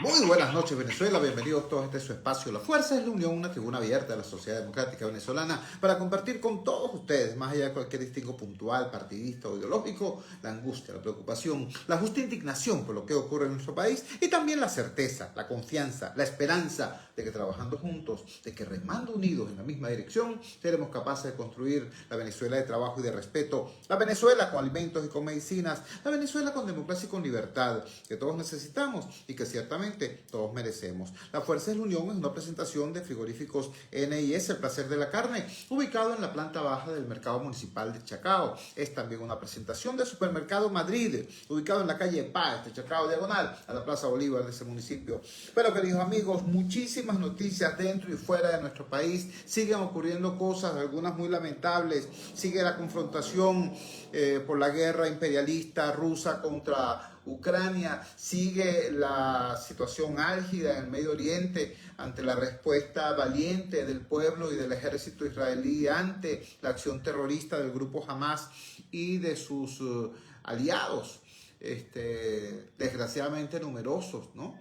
Muy buenas noches, Venezuela. Bienvenidos todos a este su espacio. La Fuerza es la Unión, una tribuna abierta de la sociedad democrática venezolana para compartir con todos ustedes, más allá de cualquier distingo puntual, partidista o ideológico, la angustia, la preocupación, la justa indignación por lo que ocurre en nuestro país y también la certeza, la confianza, la esperanza de que trabajando juntos, de que remando unidos en la misma dirección, seremos capaces de construir la Venezuela de trabajo y de respeto, la Venezuela con alimentos y con medicinas, la Venezuela con democracia y con libertad, que todos necesitamos y que ciertamente todos merecemos. La Fuerza es la Unión es una presentación de frigoríficos NIS, el placer de la carne, ubicado en la planta baja del mercado municipal de Chacao. Es también una presentación de Supermercado Madrid, ubicado en la calle Paz de Chacao, diagonal a la Plaza Bolívar de ese municipio. Pero, queridos amigos, muchísimas noticias dentro y fuera de nuestro país. Siguen ocurriendo cosas, algunas muy lamentables. Sigue la confrontación por la guerra imperialista rusa contra Ucrania, sigue la situación álgida en el Medio Oriente ante la respuesta valiente del pueblo y del ejército israelí ante la acción terrorista del grupo Hamas y de sus aliados, desgraciadamente numerosos, ¿no?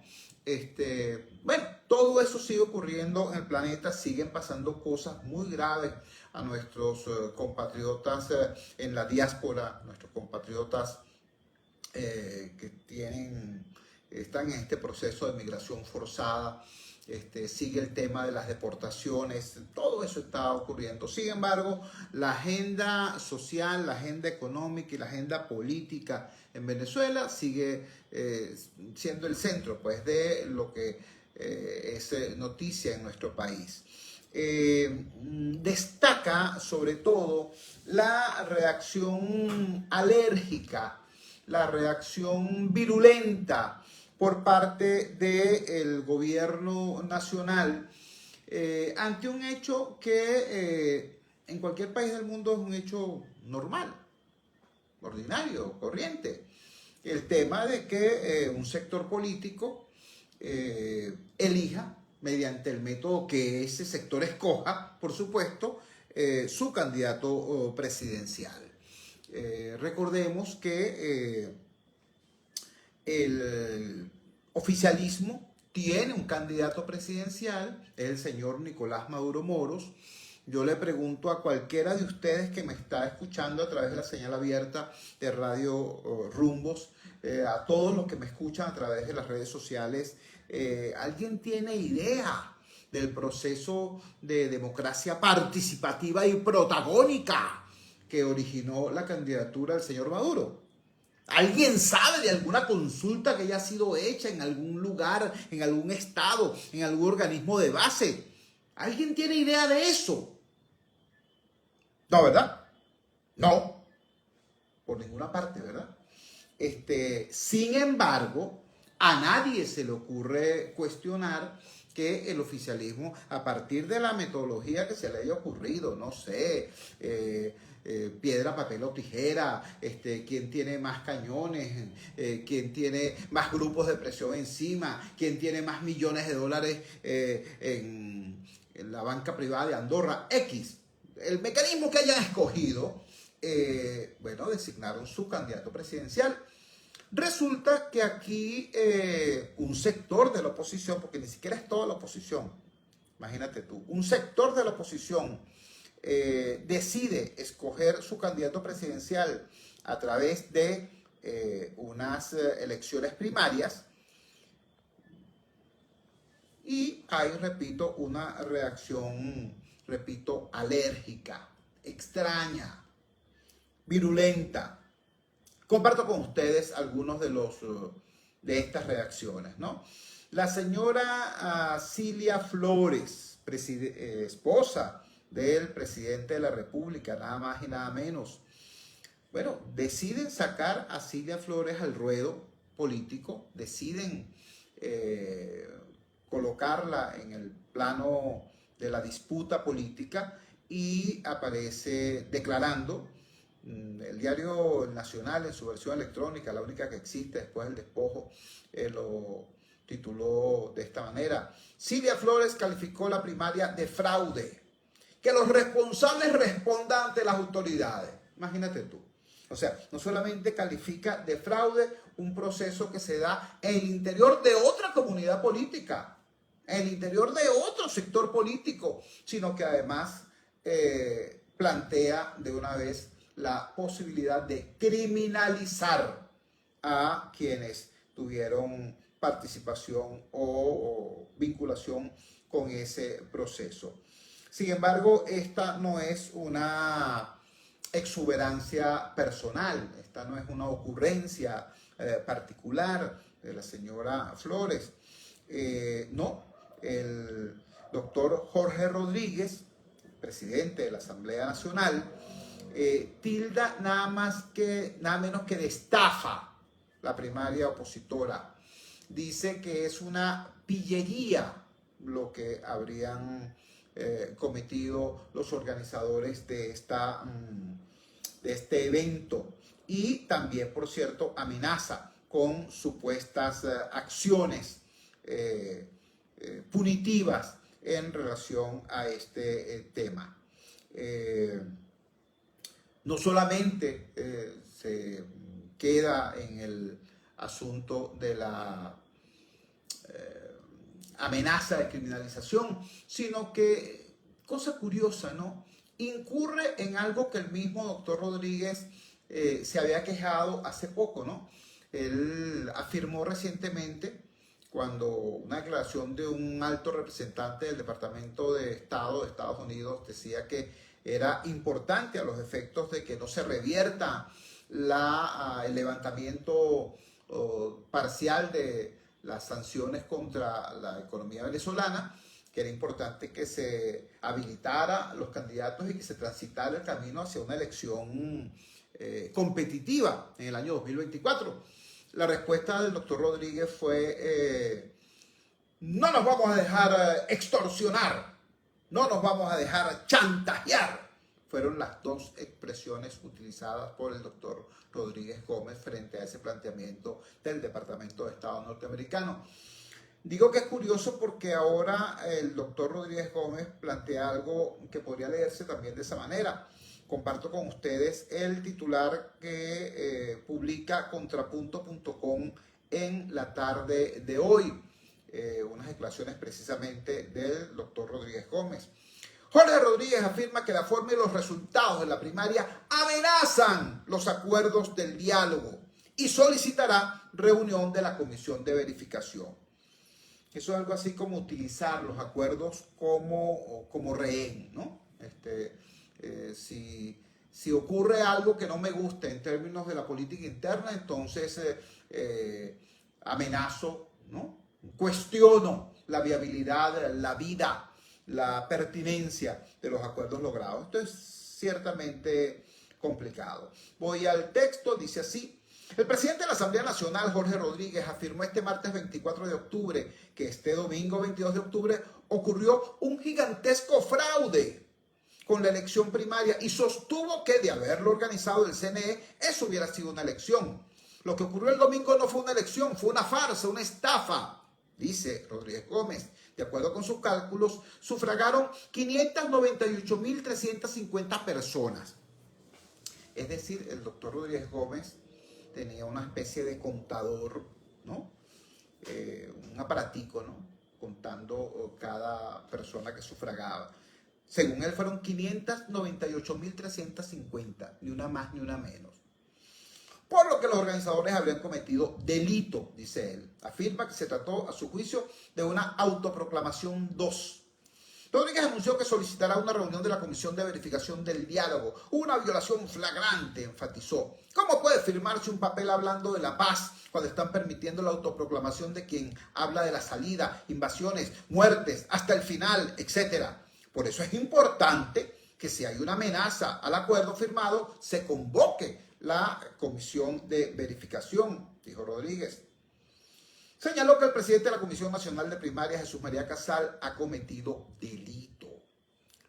Bueno, todo eso sigue ocurriendo en el planeta, siguen pasando cosas muy graves a nuestros compatriotas en la diáspora, nuestros compatriotas que están en este proceso de migración forzada. Sigue el tema de las deportaciones, todo eso está ocurriendo. Sin embargo, la agenda social, la agenda económica y la agenda política en Venezuela sigue siendo el centro, pues, de lo que es noticia en nuestro país. Destaca sobre todo la reacción alérgica, la reacción virulenta por parte del gobierno nacional ante un hecho que en cualquier país del mundo es un hecho normal, ordinario, corriente. El tema de que un sector político elija, mediante el método que ese sector escoja, por supuesto, su candidato presidencial. Recordemos que el oficialismo tiene un candidato presidencial, es el señor Nicolás Maduro Moros. Yo le pregunto a cualquiera de ustedes que me está escuchando a través de la señal abierta de Radio Rumbos, a todos los que me escuchan a través de las redes sociales, ¿alguien tiene idea del proceso de democracia participativa y protagónica que originó la candidatura del señor Maduro? ¿Alguien sabe de alguna consulta que haya sido hecha en algún lugar, en algún estado, en algún organismo de base? ¿Alguien tiene idea de eso? No, ¿verdad? No, por ninguna parte, ¿verdad? Sin embargo, a nadie se le ocurre cuestionar que el oficialismo, a partir de la metodología que se le haya ocurrido, no sé, piedra, papel o tijera, quién tiene más cañones, quién tiene más grupos de presión encima, quién tiene más millones de dólares en la banca privada de Andorra, X. El mecanismo que hayan escogido, bueno, designaron su candidato presidencial. Resulta que aquí un sector de la oposición, porque ni siquiera es toda la oposición, imagínate tú, un sector de la oposición decide escoger su candidato presidencial a través de unas elecciones primarias y hay, repito, una reacción, repito, alérgica, extraña, virulenta. Comparto con ustedes algunos de estas reacciones, ¿no? La señora Cilia Flores, esposa del presidente de la República, nada más y nada menos. Bueno, deciden sacar a Cilia Flores al ruedo político, deciden colocarla en el plano de la disputa política y aparece declarando. El diario Nacional, en su versión electrónica, la única que existe después del despojo, lo tituló de esta manera: Cilia Flores calificó la primaria de fraude. Que los responsables respondan ante las autoridades. Imagínate tú. O sea, no solamente califica de fraude un proceso que se da en el interior de otra comunidad política, en el interior de otro sector político, sino que además plantea de una vez la posibilidad de criminalizar a quienes tuvieron participación o vinculación con ese proceso. Sin embargo, esta no es una exuberancia personal, esta no es una ocurrencia particular de la señora Flores. No, el doctor Jorge Rodríguez, presidente de la Asamblea Nacional, tilda nada menos que de estafa la primaria opositora. Dice que es una pillería lo que habrían cometido los organizadores de este evento, y también, por cierto, amenaza con supuestas acciones punitivas en relación a este tema. No solamente se queda en el asunto de la amenaza de criminalización, sino que, cosa curiosa, ¿no?, incurre en algo que el mismo doctor Rodríguez se había quejado hace poco, ¿no? Él afirmó recientemente, cuando una declaración de un alto representante del Departamento de Estado de Estados Unidos decía que era importante, a los efectos de que no se revierta el levantamiento parcial de las sanciones contra la economía venezolana, que era importante que se habilitara los candidatos y que se transitara el camino hacia una elección competitiva en el año 2024. La respuesta del doctor Rodríguez fue: no nos vamos a dejar extorsionar, no nos vamos a dejar chantajear. Fueron las dos expresiones utilizadas por el doctor Rodríguez Gómez frente a ese planteamiento del Departamento de Estado norteamericano. Digo que es curioso porque ahora el doctor Rodríguez Gómez plantea algo que podría leerse también de esa manera. Comparto con ustedes el titular que publica contrapunto.com en la tarde de hoy. Unas declaraciones precisamente del doctor Rodríguez Gómez. Jorge Rodríguez afirma que la forma y los resultados de la primaria amenazan los acuerdos del diálogo y solicitará reunión de la comisión de verificación. Eso es algo así como utilizar los acuerdos como rehén, ¿no? Si ocurre algo que no me guste en términos de la política interna, entonces amenazo, ¿no? Cuestiono la viabilidad, la vida, la pertinencia de los acuerdos logrados. Esto es ciertamente complicado. Voy al texto, dice así: el presidente de la Asamblea Nacional, Jorge Rodríguez, afirmó este martes 24 de octubre que este domingo 22 de octubre ocurrió un gigantesco fraude con la elección primaria y sostuvo que, de haberlo organizado el CNE, eso hubiera sido una elección. Lo que ocurrió el domingo no fue una elección, fue una farsa, una estafa, dice Rodríguez Gómez. De acuerdo con sus cálculos, sufragaron 598.350 personas. Es decir, el doctor Rodríguez Gómez tenía una especie de contador, ¿no? Un aparatico, ¿no?, contando cada persona que sufragaba. Según él, fueron 598.350, ni una más ni una menos. Por lo que los organizadores habrían cometido delito, dice él. Afirma que se trató, a su juicio, de una autoproclamación 2. Rodríguez anunció que solicitará una reunión de la Comisión de Verificación del Diálogo. Una violación flagrante, enfatizó. ¿Cómo puede firmarse un papel hablando de la paz cuando están permitiendo la autoproclamación de quien habla de la salida, invasiones, muertes, hasta el final, etcétera? Por eso es importante que, si hay una amenaza al acuerdo firmado, se convoque la Comisión de Verificación, dijo Rodríguez. Señaló que el presidente de la Comisión Nacional de Primarias, Jesús María Casal, ha cometido delito.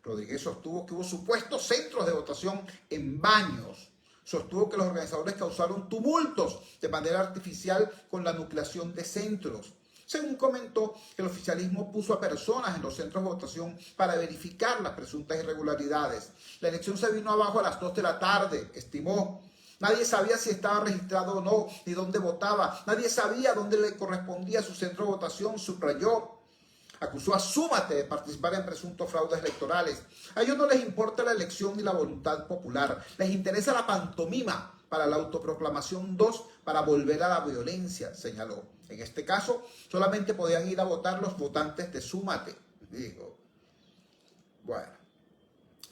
Rodríguez sostuvo que hubo supuestos centros de votación en baños. Sostuvo que los organizadores causaron tumultos de manera artificial con la nucleación de centros. Según comentó, el oficialismo puso a personas en los centros de votación para verificar las presuntas irregularidades. La elección se vino abajo a las 2 de la tarde, estimó. Nadie sabía si estaba registrado o no, ni dónde votaba. Nadie sabía dónde le correspondía su centro de votación, subrayó. Acusó a Súmate de participar en presuntos fraudes electorales. A ellos no les importa la elección ni la voluntad popular. Les interesa la pantomima para la autoproclamación 2 para volver a la violencia, señaló. En este caso, solamente podían ir a votar los votantes de Súmate. Digo, bueno.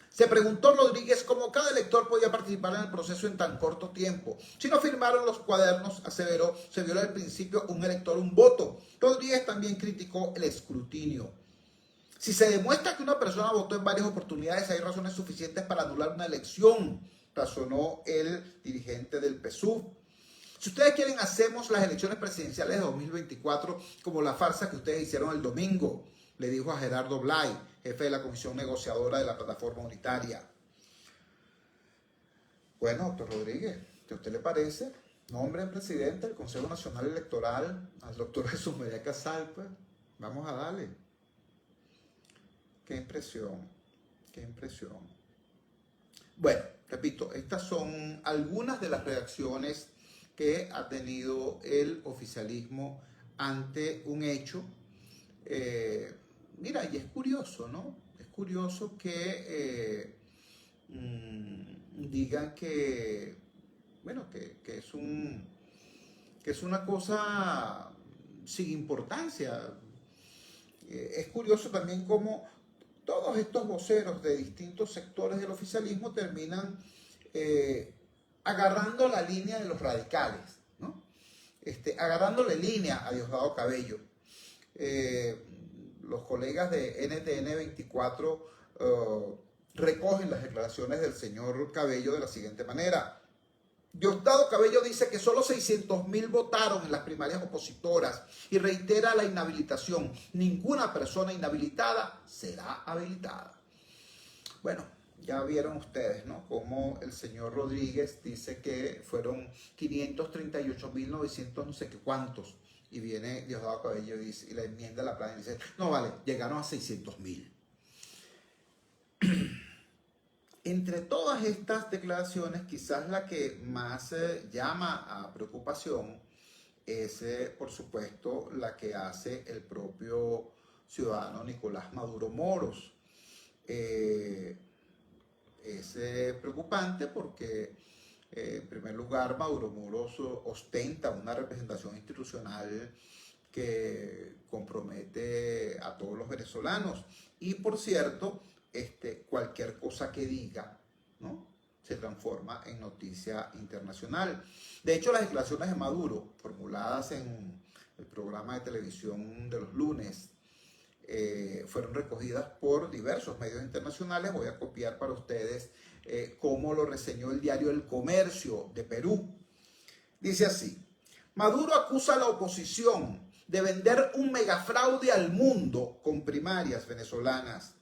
Se preguntó Rodríguez cómo cada elector podía participar en el proceso en tan corto tiempo. Si no firmaron los cuadernos, aseveró, se viola el principio un elector, un voto. Rodríguez también criticó el escrutinio. Si se demuestra que una persona votó en varias oportunidades, hay razones suficientes para anular una elección, razonó el dirigente del PSUV. Si ustedes quieren, hacemos las elecciones presidenciales de 2024 como la farsa que ustedes hicieron el domingo, le dijo a Gerardo Blay, jefe de la comisión negociadora de la plataforma unitaria. Bueno, doctor Rodríguez, ¿qué a usted le parece? Nombre en presidente del Consejo Nacional Electoral al doctor Jesús María Casal, pues vamos a darle. Qué impresión, qué impresión. Bueno, repito, estas son algunas de las reacciones que ha tenido el oficialismo ante un hecho. Mira, y es curioso, ¿no? Es curioso que digan que, bueno, que es una cosa sin importancia. Es curioso también cómo todos estos voceros de distintos sectores del oficialismo terminan agarrando la línea de los radicales, ¿no? Agarrándole línea a Diosdado Cabello. Los colegas de NTN 24 recogen las declaraciones del señor Cabello de la siguiente manera. Diosdado Cabello dice que solo 600.000 votaron en las primarias opositoras y reitera la inhabilitación. Ninguna persona inhabilitada será habilitada. Bueno, ya vieron ustedes, ¿no? Cómo el señor Rodríguez dice que fueron 538.900 no sé qué cuántos. Y viene Diosdado Cabello y la enmienda la plana y dice, no vale, llegaron a 600.000. Entre todas estas declaraciones, quizás la que más llama a preocupación es, por supuesto, la que hace el propio ciudadano Nicolás Maduro Moros. Es preocupante porque, en primer lugar, Maduro Moros ostenta una representación institucional que compromete a todos los venezolanos. Y, por cierto, cualquier cosa que diga, ¿no?, se transforma en noticia internacional. De hecho, las declaraciones de Maduro, formuladas en el programa de televisión de los lunes, fueron recogidas por diversos medios internacionales. Voy a copiar para ustedes cómo lo reseñó el diario El Comercio de Perú. Dice así: Maduro acusa a la oposición de vender un megafraude al mundo con primarias venezolanas.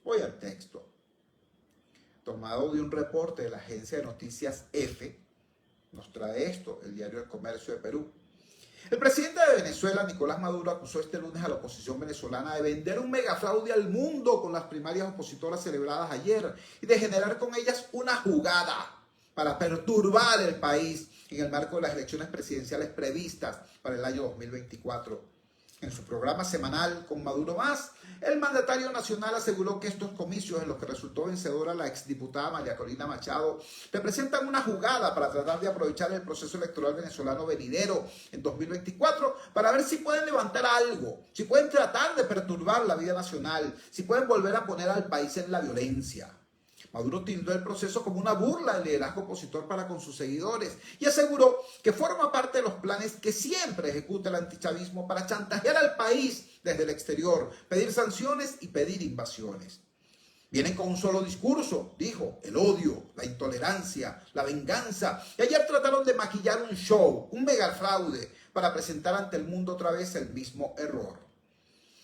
Voy al texto. Tomado de un reporte de la agencia de noticias EFE, nos trae esto, el diario El Comercio de Perú. El presidente de Venezuela, Nicolás Maduro, acusó este lunes a la oposición venezolana de vender un megafraude al mundo con las primarias opositoras celebradas ayer y de generar con ellas una jugada para perturbar el país en el marco de las elecciones presidenciales previstas para el año 2024. En su programa semanal Con Maduro Más, el mandatario nacional aseguró que estos comicios en los que resultó vencedora la exdiputada María Corina Machado representan una jugada para tratar de aprovechar el proceso electoral venezolano venidero en 2024 para ver si pueden levantar algo, si pueden tratar de perturbar la vida nacional, si pueden volver a poner al país en la violencia. Maduro tildó el proceso como una burla del liderazgo opositor para con sus seguidores y aseguró que forma parte de los planes que siempre ejecuta el antichavismo para chantajear al país desde el exterior, pedir sanciones y pedir invasiones. Vienen con un solo discurso, dijo: el odio, la intolerancia, la venganza. Y ayer trataron de maquillar un show, un megafraude, para presentar ante el mundo otra vez el mismo error.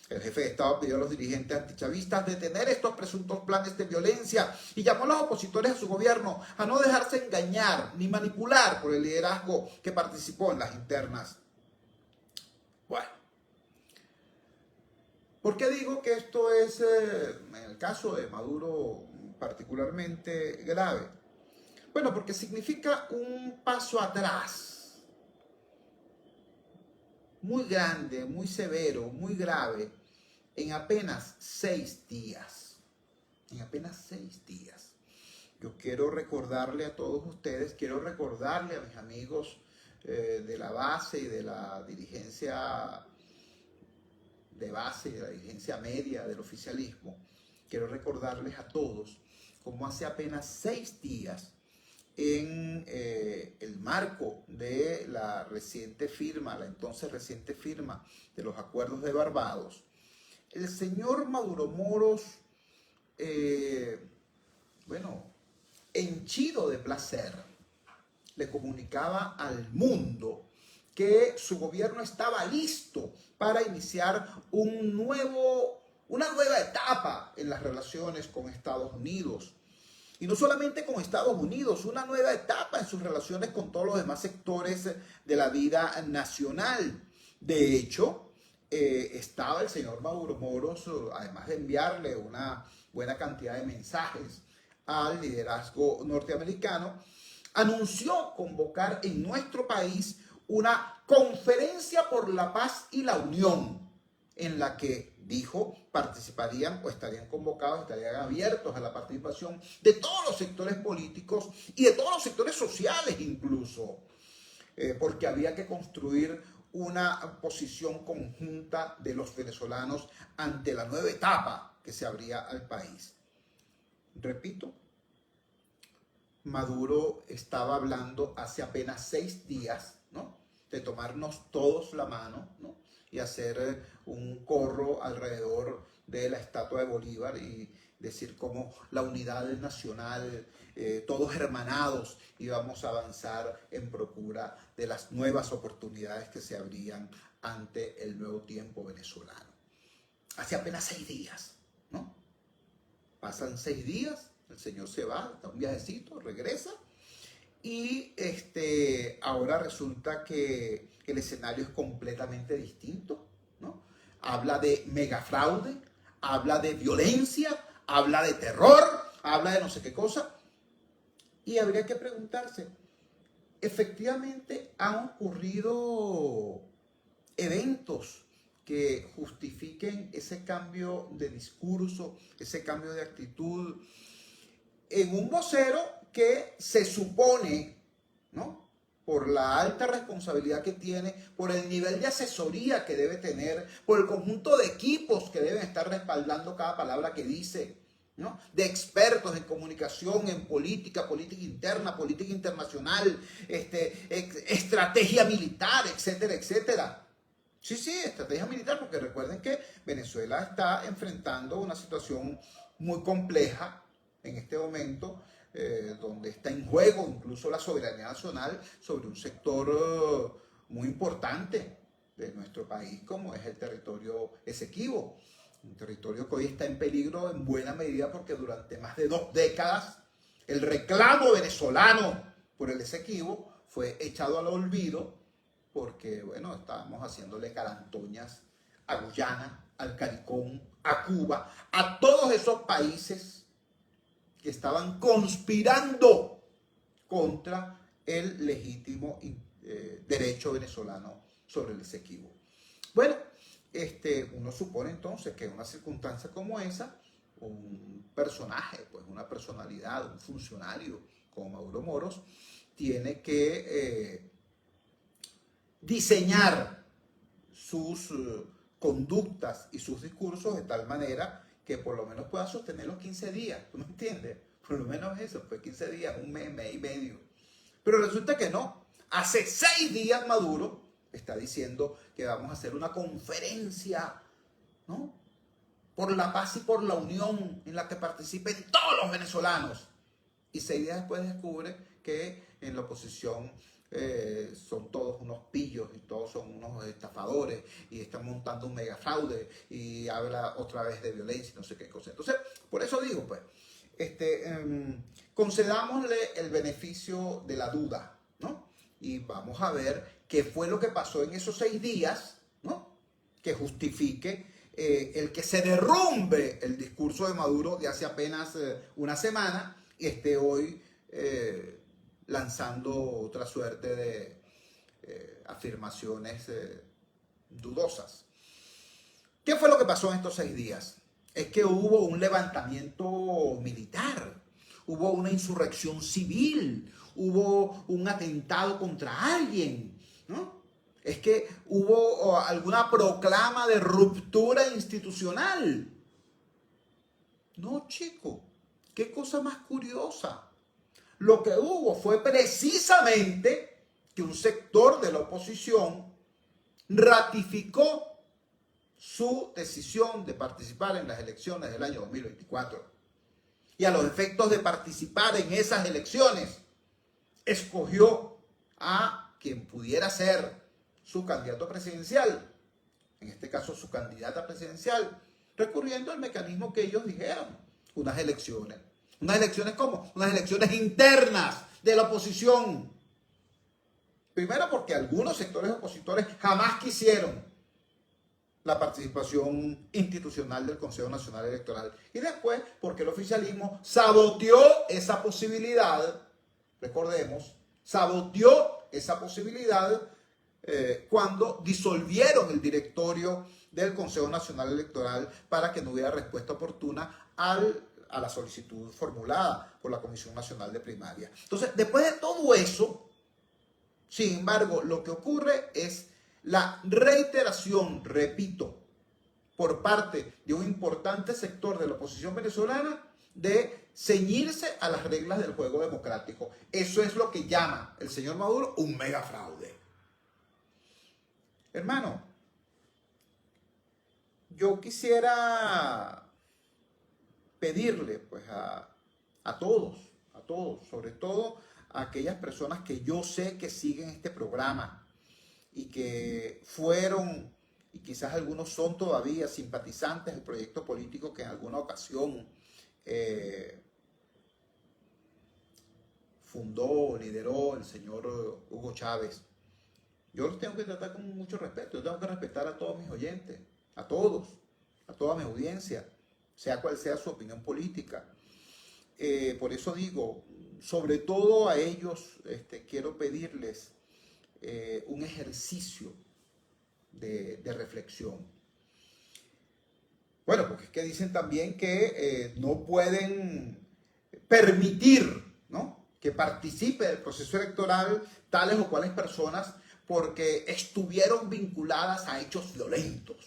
El jefe de Estado pidió a los dirigentes antichavistas detener estos presuntos planes de violencia y llamó a los opositores a su gobierno a no dejarse engañar ni manipular por el liderazgo que participó en las internas. Bueno, ¿por qué digo que esto es, en el caso de Maduro, particularmente grave? Bueno, porque significa un paso atrás, muy grande, muy severo, muy grave, en apenas 6 días. En apenas 6 días. Yo quiero recordarle a todos ustedes, quiero recordarle a mis amigos de la base y de la dirigencia de base, de la dirigencia media del oficialismo, quiero recordarles a todos cómo hace apenas 6 días, en el marco de la reciente firma, la entonces reciente firma de los acuerdos de Barbados, el señor Maduro Moros, bueno, henchido de placer, le comunicaba al mundo que su gobierno estaba listo para iniciar una nueva etapa en las relaciones con Estados Unidos. Y no solamente con Estados Unidos, una nueva etapa en sus relaciones con todos los demás sectores de la vida nacional. De hecho, estaba el señor Maduro Moros, además de enviarle una buena cantidad de mensajes al liderazgo norteamericano, anunció convocar en nuestro país una conferencia por la paz y la unión, en la que dijo participarían o estarían convocados, estarían abiertos a la participación de todos los sectores políticos y de todos los sectores sociales incluso, porque había que construir una posición conjunta de los venezolanos ante la nueva etapa que se abría al país. Repito, Maduro estaba hablando hace apenas 6 días, ¿no?, de tomarnos todos la mano, ¿no?, y hacer un corro alrededor de la estatua de Bolívar y decir cómo la unidad nacional, todos hermanados, íbamos a avanzar en procura de las nuevas oportunidades que se abrían ante el nuevo tiempo venezolano. Hace apenas 6 días, ¿no? Pasan 6 días, el señor se va, da un viajecito, regresa, y ahora resulta que el escenario es completamente distinto, ¿no? Habla de megafraude, habla de violencia, habla de terror, habla de no sé qué cosa. Y habría que preguntarse, ¿efectivamente han ocurrido eventos que justifiquen ese cambio de discurso, ese cambio de actitud en un vocero que se supone, ¿no?, por la alta responsabilidad que tiene, por el nivel de asesoría que debe tener, por el conjunto de equipos que deben estar respaldando cada palabra que dice, ¿no?, de expertos en comunicación, en política, política interna, política internacional, estrategia militar, etcétera, etcétera? Sí, estrategia militar, porque recuerden que Venezuela está enfrentando una situación muy compleja en este momento, donde está en juego incluso la soberanía nacional sobre un sector muy importante de nuestro país, como es el territorio Esequibo. Un territorio que hoy está en peligro en buena medida porque durante más de 2 décadas el reclamo venezolano por el Esequibo fue echado al olvido porque, bueno, estábamos haciéndole carantoñas a Guyana, al CARICOM, a Cuba, a todos esos países que estaban conspirando contra el legítimo derecho venezolano sobre el Esequibo. Bueno, uno supone entonces que en una circunstancia como esa, un personaje, pues una personalidad, un funcionario como Maduro Moros, tiene que diseñar sus conductas y sus discursos de tal manera que por lo menos pueda sostener los 15 días, ¿tú me entiendes? Por lo menos eso, pues 15 días, un mes, mes y medio. Pero resulta que no. Hace 6 días Maduro está diciendo que vamos a hacer una conferencia, ¿no?, por la paz y por la unión, en la que participen todos los venezolanos. Y 6 días después descubre que en la oposición son todos unos pillos y todos son unos estafadores y están montando un megafraude y habla otra vez de violencia y no sé qué cosa. Entonces, por eso digo, pues, concedámosle el beneficio de la duda, ¿no? Y vamos a ver qué fue lo que pasó en esos 6 días, ¿no?, que justifique el que se derrumbe el discurso de Maduro de hace apenas una semana y esté hoy lanzando otra suerte de afirmaciones dudosas. ¿Qué fue lo que pasó en estos 6 días? Es que hubo un levantamiento militar, hubo una insurrección civil, hubo un atentado contra alguien, ¿no? Es que hubo alguna proclama de ruptura institucional. No, chico, qué cosa más curiosa. Lo que hubo fue precisamente que un sector de la oposición ratificó su decisión de participar en las elecciones del año 2024. Y a los efectos de participar en esas elecciones, escogió a quien pudiera ser su candidato presidencial, en este caso su candidata presidencial, recurriendo al mecanismo que ellos dijeron, unas elecciones. ¿Unas elecciones cómo? Unas elecciones internas de la oposición. Primero porque algunos sectores opositores jamás quisieron la participación institucional del Consejo Nacional Electoral. Y después porque el oficialismo saboteó esa posibilidad, recordemos, saboteó esa posibilidad cuando disolvieron el directorio del Consejo Nacional Electoral para que no hubiera respuesta oportuna a la solicitud formulada por la Comisión Nacional de Primaria. Entonces, después de todo eso, sin embargo, lo que ocurre es la reiteración, repito, por parte de un importante sector de la oposición venezolana de ceñirse a las reglas del juego democrático. Eso es lo que llama el señor Maduro un mega fraude. Hermano, yo quisiera pedirle pues a todos, sobre todo a aquellas personas que yo sé que siguen este programa y que fueron, y quizás algunos son todavía simpatizantes del proyecto político que en alguna ocasión fundó, lideró el señor Hugo Chávez. Yo los tengo que tratar con mucho respeto, yo tengo que respetar a todos mis oyentes, a todos, a toda mi audiencia, sea cual sea su opinión política. Por eso digo, sobre todo a ellos quiero pedirles un ejercicio de reflexión. Bueno, porque es que dicen también que no pueden permitir, ¿no?, que participe del proceso electoral tales o cuales personas porque estuvieron vinculadas a hechos violentos,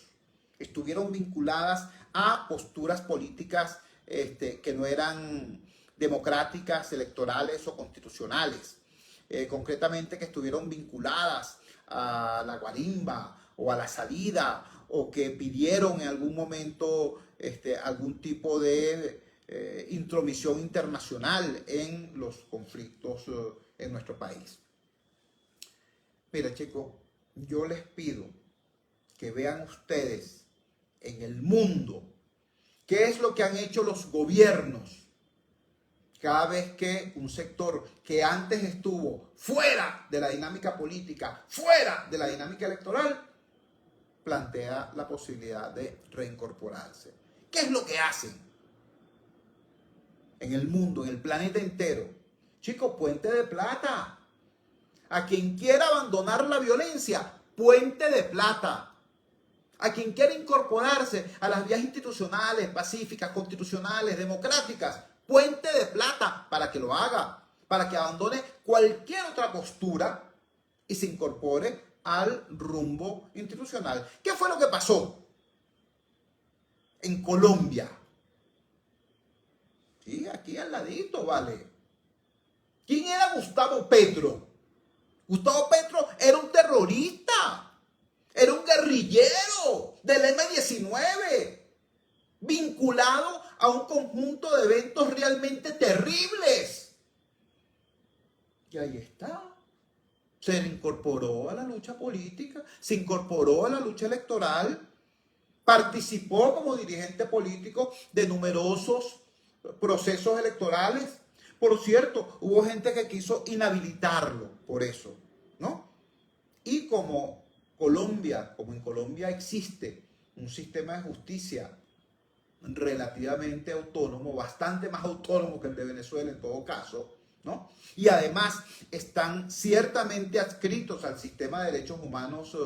estuvieron vinculadas a posturas políticas que no eran democráticas, electorales o constitucionales. Concretamente que estuvieron vinculadas a la guarimba o a la salida o que pidieron en algún momento algún tipo de intromisión internacional en los conflictos en nuestro país. Mira, chicos, yo les pido que vean ustedes en el mundo qué es lo que han hecho los gobiernos cada vez que un sector que antes estuvo fuera de la dinámica política, fuera de la dinámica electoral, plantea la posibilidad de reincorporarse. ¿Qué es lo que hacen en el mundo, en el planeta entero? Chicos, Puente de Plata. A quien quiera abandonar la violencia, Puente de Plata. A quien quiera incorporarse a las vías institucionales, pacíficas, constitucionales, democráticas, Puente de Plata, para que lo haga, para que abandone cualquier otra postura y se incorpore al rumbo institucional. ¿Qué fue lo que pasó en Colombia? Sí, aquí al ladito, vale. ¿Quién era Gustavo Petro? Gustavo Petro era un terrorista, era un guerrillero del M-19, vinculado a un conjunto de eventos realmente terribles. Y ahí está. Se incorporó a la lucha política, se incorporó a la lucha electoral, participó como dirigente político de numerosos procesos electorales. Por cierto, hubo gente que quiso inhabilitarlo por eso, ¿no? Y como en Colombia existe un sistema de justicia relativamente autónomo, bastante más autónomo que el de Venezuela en todo caso, ¿no? Y además están ciertamente adscritos al sistema de derechos humanos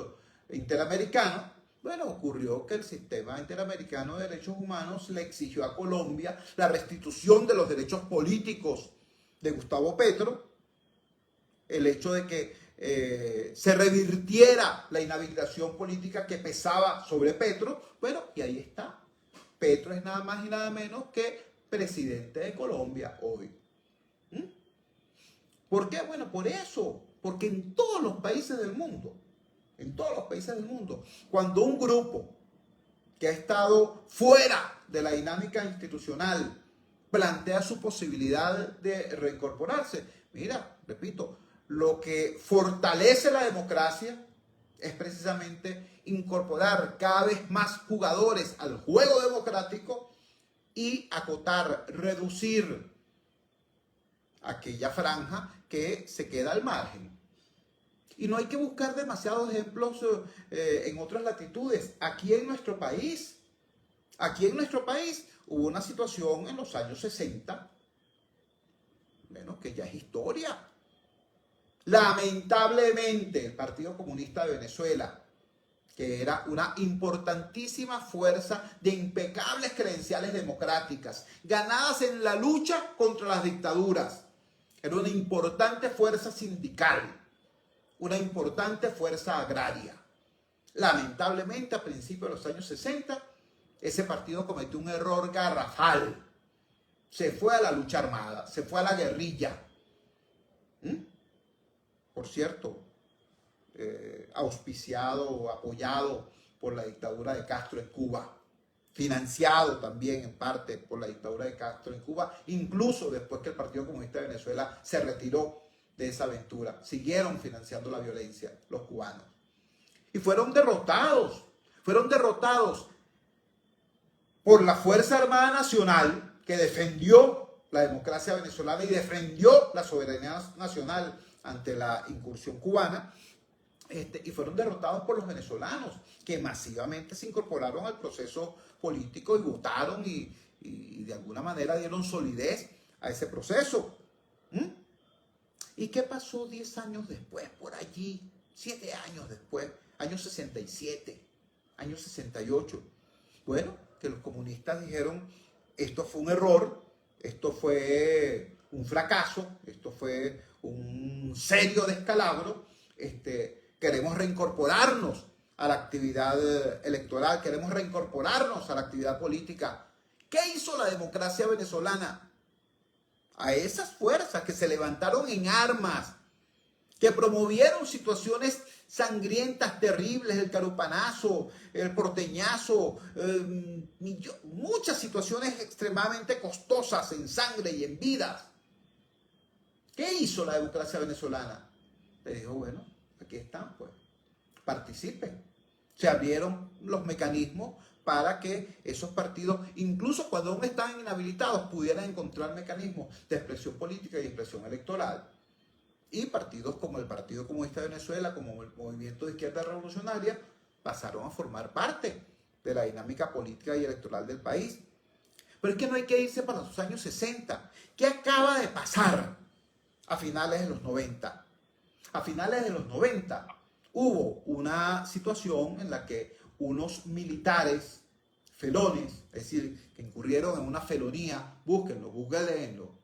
interamericano. Bueno, ocurrió que el sistema interamericano de derechos humanos le exigió a Colombia la restitución de los derechos políticos de Gustavo Petro, el hecho de que se revirtiera la inhabilitación política que pesaba sobre Petro. Bueno, y ahí está. Petro es nada más y nada menos que presidente de Colombia hoy. ¿Por qué? Bueno, por eso. Porque en todos los países del mundo, cuando un grupo que ha estado fuera de la dinámica institucional plantea su posibilidad de reincorporarse, mira, repito, lo que fortalece la democracia es precisamente incorporar cada vez más jugadores al juego democrático y acotar, reducir aquella franja que se queda al margen. Y no hay que buscar demasiados ejemplos en otras latitudes. Aquí en nuestro país hubo una situación en los años 60, bueno, que ya es historia. Lamentablemente, el Partido Comunista de Venezuela, que era una importantísima fuerza de impecables credenciales democráticas, ganadas en la lucha contra las dictaduras, era una importante fuerza sindical, una importante fuerza agraria. Lamentablemente, a principios de los años 60, ese partido cometió un error garrafal. Se fue a la lucha armada, se fue a la guerrilla. Por cierto, auspiciado o apoyado por la dictadura de Castro en Cuba, financiado también en parte por la dictadura de Castro en Cuba, incluso después que el Partido Comunista de Venezuela se retiró de esa aventura. Siguieron financiando la violencia los cubanos. Y fueron derrotados por la Fuerza Armada Nacional, que defendió la democracia venezolana y defendió la soberanía nacional ante la incursión cubana, y fueron derrotados por los venezolanos, que masivamente se incorporaron al proceso político y votaron y de alguna manera dieron solidez a ese proceso. ¿Y qué pasó 10 años después, por allí, 7 años después, año 67, año 68? Bueno, que los comunistas dijeron, esto fue un error, esto fue un fracaso, esto fue un serio descalabro, queremos reincorporarnos a la actividad electoral, queremos reincorporarnos a la actividad política. ¿Qué hizo la democracia venezolana? A esas fuerzas que se levantaron en armas, que promovieron situaciones sangrientas, terribles, el carupanazo, el porteñazo, muchas situaciones extremadamente costosas en sangre y en vidas. ¿Qué hizo la democracia venezolana? Le dijo, bueno, aquí están, pues, participen. Se abrieron los mecanismos para que esos partidos, incluso cuando aún estaban inhabilitados, pudieran encontrar mecanismos de expresión política y expresión electoral. Y partidos como el Partido Comunista de Venezuela, como el Movimiento de Izquierda Revolucionaria, pasaron a formar parte de la dinámica política y electoral del país. Pero es que no hay que irse para los años 60. ¿Qué acaba de pasar a finales de los 90? A finales de los 90 hubo una situación en la que unos militares felones, es decir, que incurrieron en una felonía, búsquenlo, googleenlo,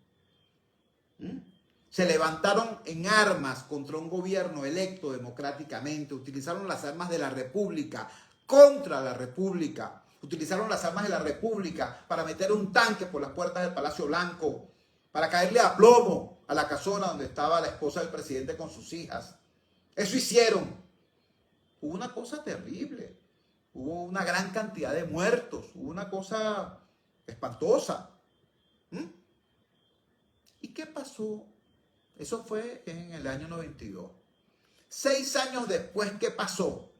se levantaron en armas contra un gobierno electo democráticamente, utilizaron las armas de la República contra la República, utilizaron las armas de la República para meter un tanque por las puertas del Palacio Blanco, para caerle a plomo a la casona donde estaba la esposa del presidente con sus hijas. Eso hicieron. Hubo una cosa terrible. Hubo una gran cantidad de muertos. Hubo una cosa espantosa. ¿Y qué pasó? Eso fue en el año 92. 6 años después, ¿qué pasó?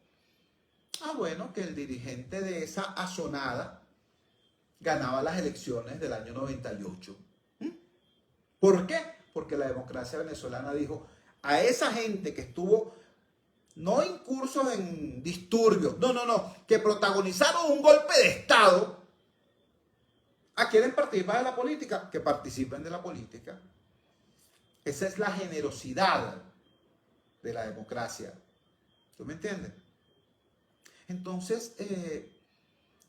Bueno, que el dirigente de esa asonada ganaba las elecciones del año 98. ¿Por qué? Porque la democracia venezolana dijo a esa gente que estuvo no incursos en disturbios, no, que protagonizaron un golpe de Estado, ¿a quieren participar de la política? Que participen de la política. Esa es la generosidad de la democracia. ¿Tú me entiendes? Entonces,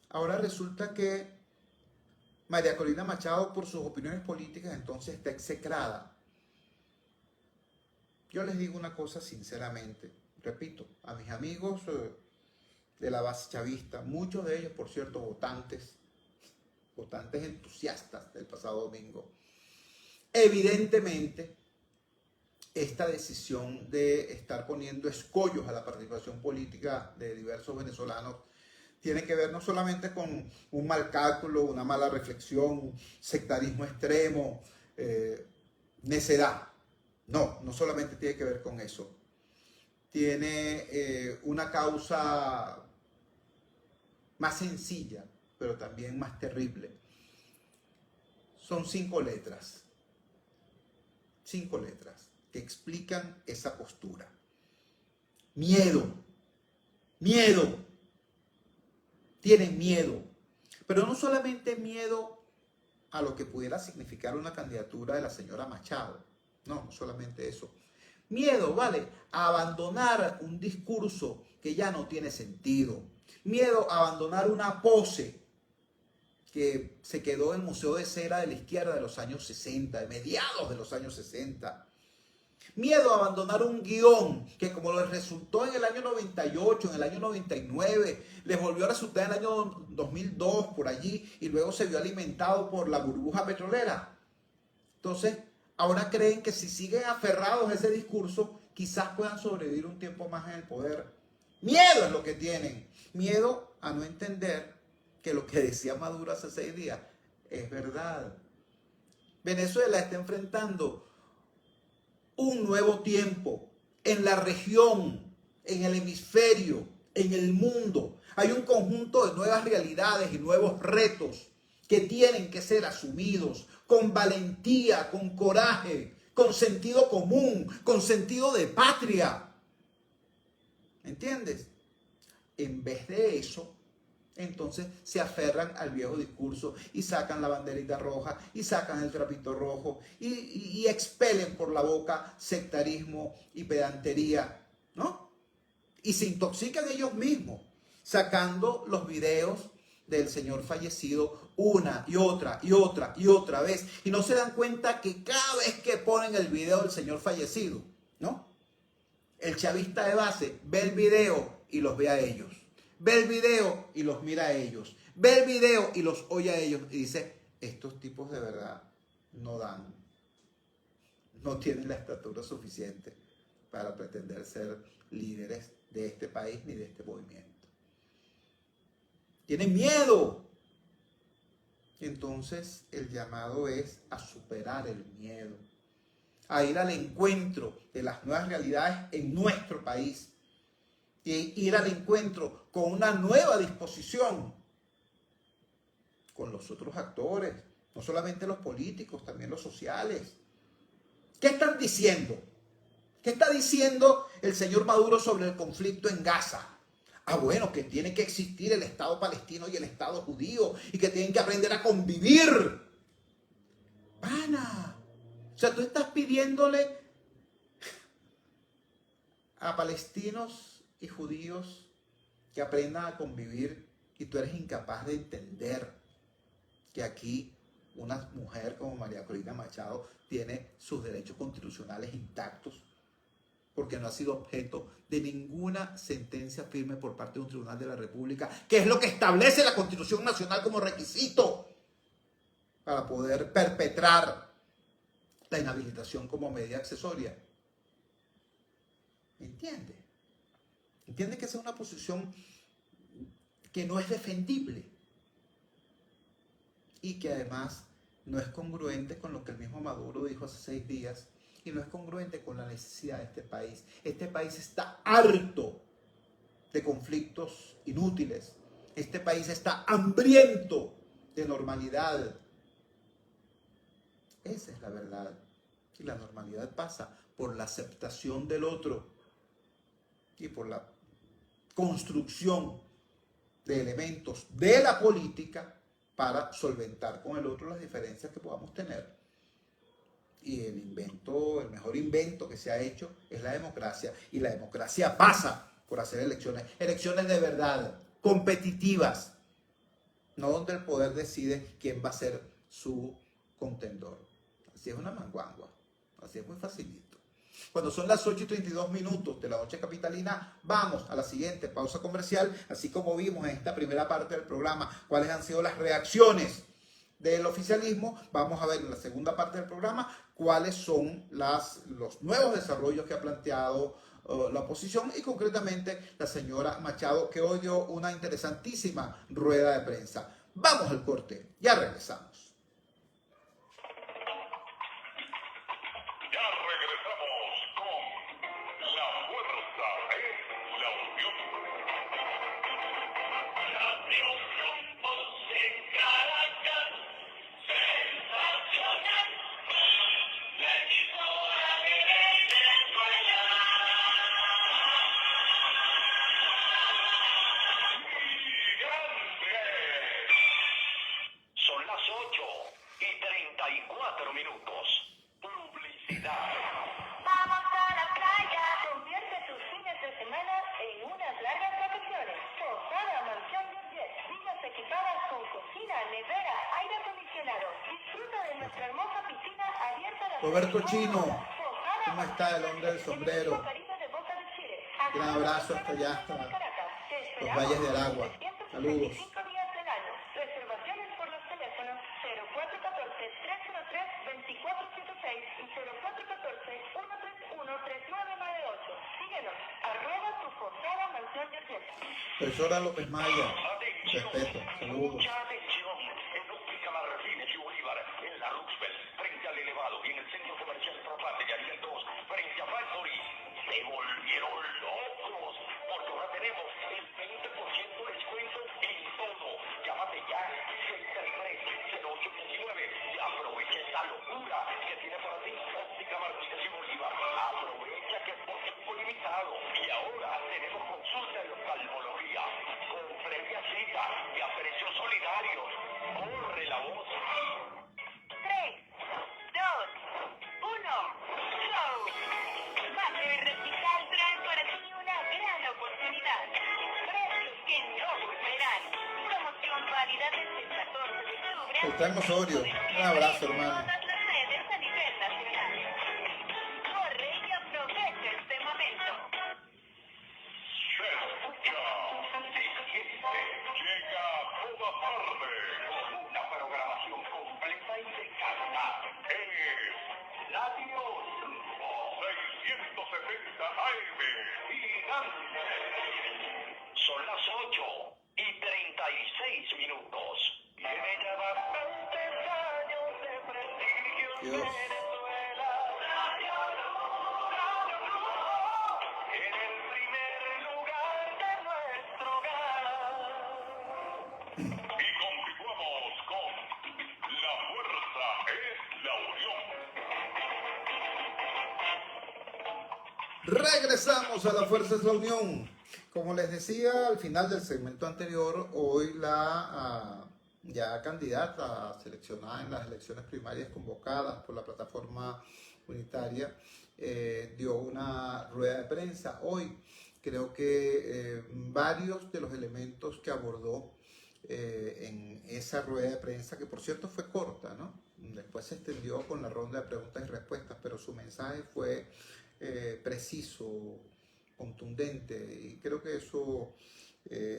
ahora resulta que María Corina Machado, por sus opiniones políticas, entonces está execrada. Yo les digo una cosa sinceramente, repito, a mis amigos de la base chavista, muchos de ellos, por cierto, votantes entusiastas del pasado domingo, evidentemente esta decisión de estar poniendo escollos a la participación política de diversos venezolanos tiene que ver no solamente con un mal cálculo, una mala reflexión, sectarismo extremo, necedad. No solamente tiene que ver con eso. Tiene una causa más sencilla, pero también más terrible. Son 5 letras. 5 letras que explican esa postura. Miedo. Miedo. Tienen miedo. Pero no solamente miedo a lo que pudiera significar una candidatura de la señora Machado. No solamente eso. Miedo, ¿vale? A abandonar un discurso que ya no tiene sentido. Miedo a abandonar una pose que se quedó en el Museo de Cera de la Izquierda de los años 60, de mediados de los años 60. Miedo a abandonar un guión que, como les resultó en el año 98, en el año 99, les volvió a resultar en el año 2002, por allí, y luego se vio alimentado por la burbuja petrolera. Entonces, ahora creen que si siguen aferrados a ese discurso, quizás puedan sobrevivir un tiempo más en el poder. Miedo es lo que tienen. Miedo a no entender que lo que decía Maduro hace 6 días es verdad. Venezuela está enfrentando un nuevo tiempo en la región, en el hemisferio, en el mundo. Hay un conjunto de nuevas realidades y nuevos retos que tienen que ser asumidos con valentía, con coraje, con sentido común, con sentido de patria. ¿Entiendes? En vez de eso, entonces se aferran al viejo discurso y sacan la banderita roja y sacan el trapito rojo y expelen por la boca sectarismo y pedantería, ¿no? Y se intoxican ellos mismos, sacando los videos del señor fallecido una y otra y otra y otra vez. Y no se dan cuenta que cada vez que ponen el video del señor fallecido, ¿no? El chavista de base ve el video y los ve a ellos. Ve el video y los mira a ellos. Ve el video y los oye a ellos. Y dice, estos tipos de verdad no dan. No tienen la estatura suficiente para pretender ser líderes de este país ni de este movimiento. Tienen miedo. Entonces el llamado es a superar el miedo. A ir al encuentro de las nuevas realidades en nuestro país. Y ir al encuentro con una nueva disposición con los otros actores, no solamente los políticos, también los sociales. ¿Qué están diciendo? ¿Qué está diciendo el señor Maduro sobre el conflicto en Gaza? Ah, bueno, que tiene que existir el Estado palestino y el Estado judío y que tienen que aprender a convivir. Pana, o sea, tú estás pidiéndole a palestinos y judíos que aprendan a convivir y tú eres incapaz de entender que aquí una mujer como María Corina Machado tiene sus derechos constitucionales intactos porque no ha sido objeto de ninguna sentencia firme por parte de un tribunal de la República, que es lo que establece la Constitución Nacional como requisito para poder perpetrar la inhabilitación como medida accesoria. ¿Me entiendes? Entiende que esa es una posición que no es defendible y que además no es congruente con lo que el mismo Maduro dijo hace 6 días y no es congruente con la necesidad de este país. Este país está harto de conflictos inútiles. Este país está hambriento de normalidad. Esa es la verdad. Y la normalidad pasa por la aceptación del otro y por la construcción de elementos de la política para solventar con el otro las diferencias que podamos tener. Y el invento, el mejor invento que se ha hecho es la democracia. Y la democracia pasa por hacer elecciones, elecciones de verdad, competitivas, no donde el poder decide quién va a ser su contendor. Así es una manguangua, así es muy facilito. Cuando son las 8:32 de la noche capitalina, vamos a la siguiente pausa comercial, así como vimos en esta primera parte del programa cuáles han sido las reacciones del oficialismo. Vamos a ver en la segunda parte del programa cuáles son los nuevos desarrollos que ha planteado la oposición y concretamente la señora Machado, que hoy dio una interesantísima rueda de prensa. Vamos al corte, ya regresamos. Roberto Chino, ¿cómo está el hombre del sombrero? Un abrazo hasta allá, hasta los Valles del Agua. Saludos. Reservaciones por los teléfonos 0414-313-2476 y 0414-131-3998. Síguenos, @ tu Posada Mansión de Hotel. Profesora López Maya, respeto, saludos. Mucha atención. En Óptica Martínez y Bolívar, en la Roosevelt, frente al elevado y en el centro comercial Propate de Ariel 2, frente a Factory, se volvieron locos, porque ahora tenemos el 20% de descuento en todo. Llámate ya, 633-0819 y aprovecha esta locura que tiene para ti Óptica Martínez y Bolívar. Aprovecha que es por tiempo limitado. Y ahora tenemos consulta de oftalmología con previa cita y a precios solidarios. Corre la voz. 3, 2, 1, show. Macro y Respical traen para ti una gran oportunidad. Precios que no volverán. Promoción válida desde el 14 de octubre. Beltrán Osorio, un abrazo, hermano. Todas las redes a nivel nacional. Corre y aprovecha este momento. Se escucha, se siente, llega a toda parte con una programación completa y de calidad. Es Latinos 670 AM Gigante. Son las 8:36. Tiene ya bastantes años de prestigio en Dios. Venezuela. En el primer lugar de nuestro hogar. Y continuamos con La Fuerza es la Unión. Regresamos a La Fuerza es la Unión. Como les decía al final del segmento anterior, hoy la ya candidata seleccionada en las elecciones primarias convocadas por la plataforma unitaria dio una rueda de prensa. Hoy creo que varios de los elementos que abordó en esa rueda de prensa, que por cierto fue corta, ¿no? Después se extendió con la ronda de preguntas y respuestas, pero su mensaje fue preciso, contundente, y creo que eso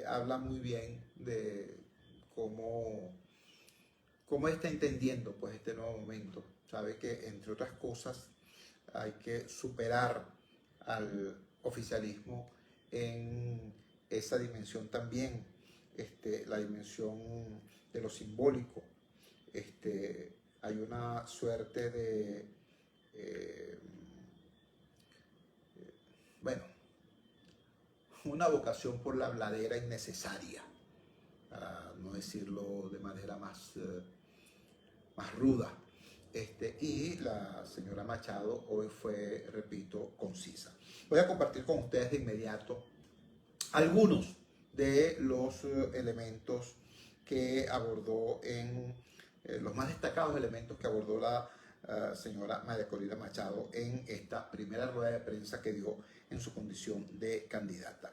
habla muy bien de cómo está entendiendo pues este nuevo momento. Sabe que entre otras cosas hay que superar al oficialismo en esa dimensión también, la dimensión de lo simbólico. Hay una suerte de una vocación por la habladera innecesaria, para no decirlo de manera más ruda. Y la señora Machado hoy fue, repito, concisa. Voy a compartir con ustedes de inmediato algunos de los elementos que abordó los más destacados elementos que abordó la señora María Corina Machado en esta primera rueda de prensa que dio en su condición de candidata.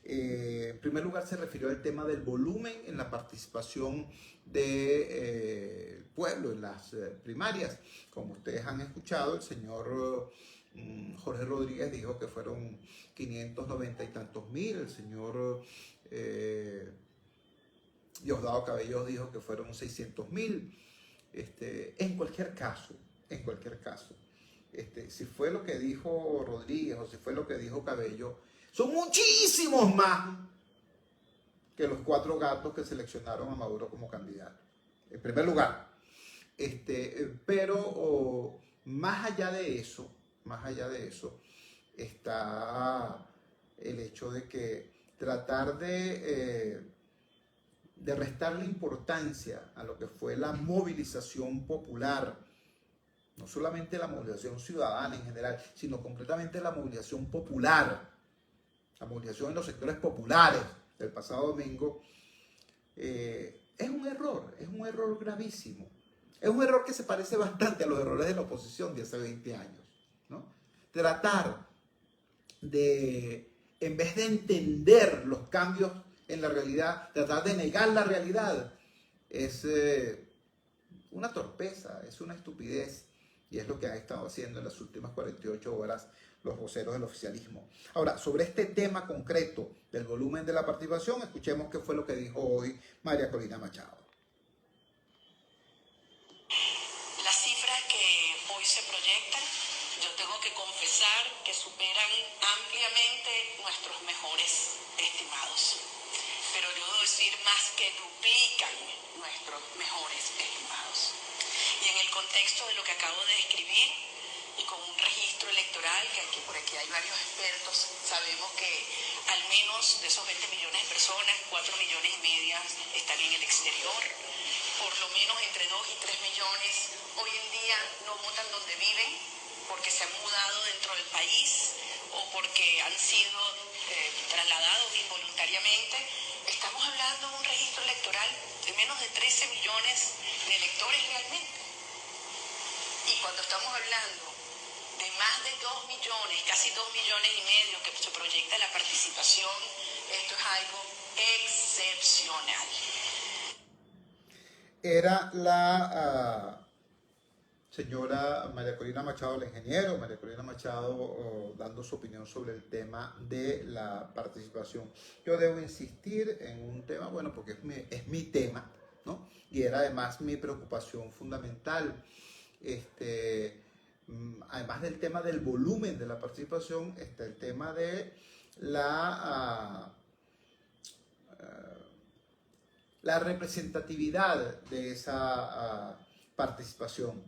En primer lugar, se refirió al tema del volumen en la participación del pueblo en las primarias. Como ustedes han escuchado, el señor Jorge Rodríguez dijo que fueron 590 y tantos mil. El señor Diosdado Cabello dijo que fueron 600.000. En cualquier caso, si fue lo que dijo Rodríguez o si fue lo que dijo Cabello, son muchísimos más que los 4 gatos que seleccionaron a Maduro como candidato. En primer lugar, pero más allá de eso, está el hecho de que tratar de restarle importancia a lo que fue la movilización popular, no solamente la movilización ciudadana en general, sino completamente la movilización popular, la movilización en los sectores populares del pasado domingo, es un error gravísimo. Es un error que se parece bastante a los errores de la oposición de hace 20 años, ¿no? Tratar de, en vez de entender los cambios en la realidad, tratar de negar la realidad, es una torpeza, es una estupidez, y es lo que han estado haciendo en las últimas 48 horas los voceros del oficialismo. Ahora, sobre este tema concreto del volumen de la participación, escuchemos qué fue lo que dijo hoy María Corina Machado. Las cifras que hoy se proyectan, yo tengo que confesar que superan ampliamente nuestros mejores estimados. Pero yo debo decir más que duplican nuestros mejores estimados. Y en el contexto de lo que acabo de describir, y con un registro electoral, que aquí, por aquí hay varios expertos, sabemos que al menos de esos 20 millones de personas, 4,5 millones están en el exterior, por lo menos entre 2 y 3 millones hoy en día no votan donde viven, porque se han mudado dentro del país o porque han sido trasladados involuntariamente. Estamos hablando de un registro electoral de menos de 13 millones de electores realmente. Y cuando estamos hablando de más de 2 millones, casi 2,5 millones que se proyecta la participación, esto es algo excepcional. Era la señora María Corina Machado, la ingeniero María Corina Machado, dando su opinión sobre el tema de la participación. Yo debo insistir en un tema, bueno, porque es mi tema, ¿no? Y era además mi preocupación fundamental. Además del tema del volumen de la participación, está el tema de la representatividad de esa participación.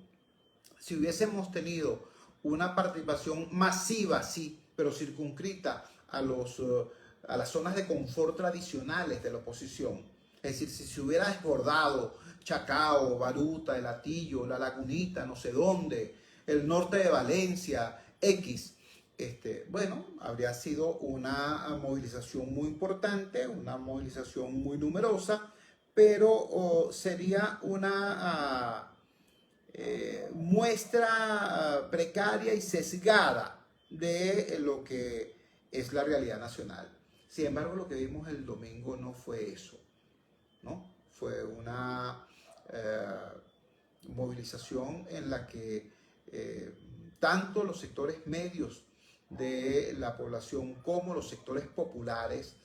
Si hubiésemos tenido una participación masiva, sí, pero circunscrita a las zonas de confort tradicionales de la oposición, es decir, si se hubiera desbordado Chacao, Baruta, El Hatillo, La Lagunita, no sé dónde, el norte de Valencia, X, bueno, habría sido una movilización muy importante, una movilización muy numerosa, pero sería una muestra precaria y sesgada de lo que es la realidad nacional. Sin embargo, lo que vimos el domingo no fue eso, ¿no? Fue una movilización en la que tanto los sectores medios de la población como los sectores populares,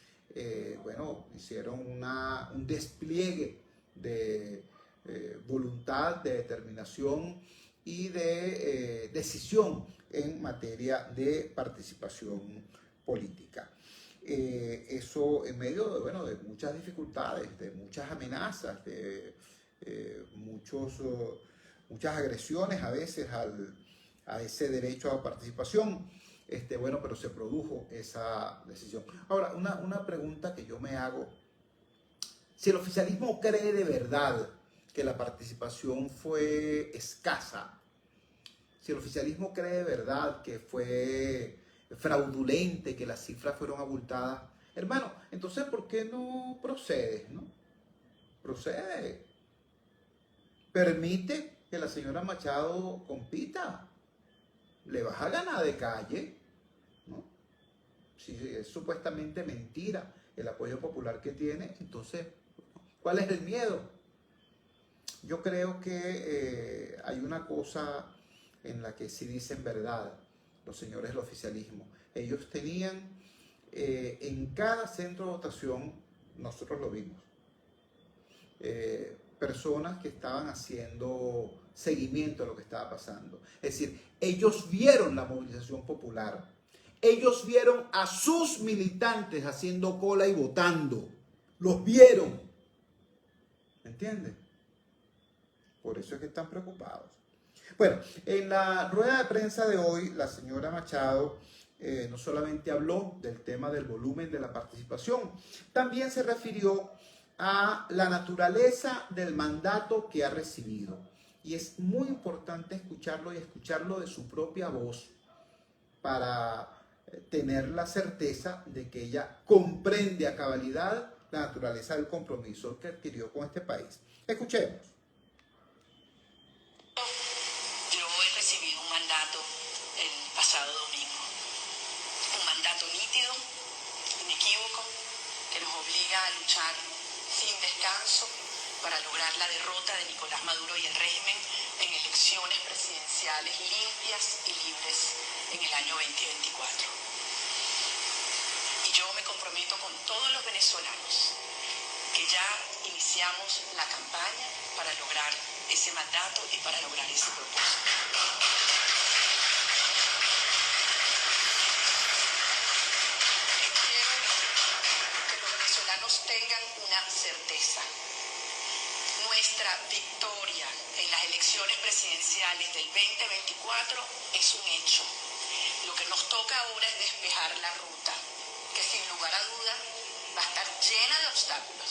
bueno, hicieron un despliegue de voluntad, de determinación y de decisión en materia de participación política. Eso en medio de, bueno, de muchas dificultades, de muchas amenazas, de muchas agresiones a veces a ese derecho a participación. Bueno, pero se produjo esa decisión. Ahora, una pregunta que yo me hago: si el oficialismo cree de verdad que la participación fue escasa, si el oficialismo cree de verdad que fue fraudulente, que las cifras fueron abultadas, hermano, entonces ¿por qué no procede? ¿No? Procede. Permite que la señora Machado compita. Le vas a ganar de calle, ¿no? Si es supuestamente mentira el apoyo popular que tiene, entonces, ¿cuál es el miedo? Yo creo que hay una cosa en la que sí dicen verdad los señores del oficialismo. Ellos tenían en cada centro de votación, nosotros lo vimos, personas que estaban haciendo seguimiento a lo que estaba pasando. Es decir, ellos vieron la movilización popular. Ellos vieron a sus militantes haciendo cola y votando. Los vieron. ¿Me entienden? Por eso es que están preocupados. Bueno, en la rueda de prensa de hoy, la señora Machado no solamente habló del tema del volumen de la participación, también se refirió a la naturaleza del mandato que ha recibido. Y es muy importante escucharlo y escucharlo de su propia voz para tener la certeza de que ella comprende a cabalidad la naturaleza del compromiso que adquirió con este país. Escuchemos. Yo he recibido un mandato el pasado domingo, un mandato nítido, inequívoco, que nos obliga a luchar sin descanso para lograr la derrota de Nicolás Maduro y el régimen en elecciones presidenciales limpias y libres en el año 2024. Y yo me comprometo con todos los venezolanos que ya iniciamos la campaña para lograr ese mandato y para lograr ese propósito. Quiero que los venezolanos tengan una certeza. Nuestra victoria en las elecciones presidenciales del 2024 es un hecho. Lo que nos toca ahora es despejar la ruta, que sin lugar a duda va a estar llena de obstáculos,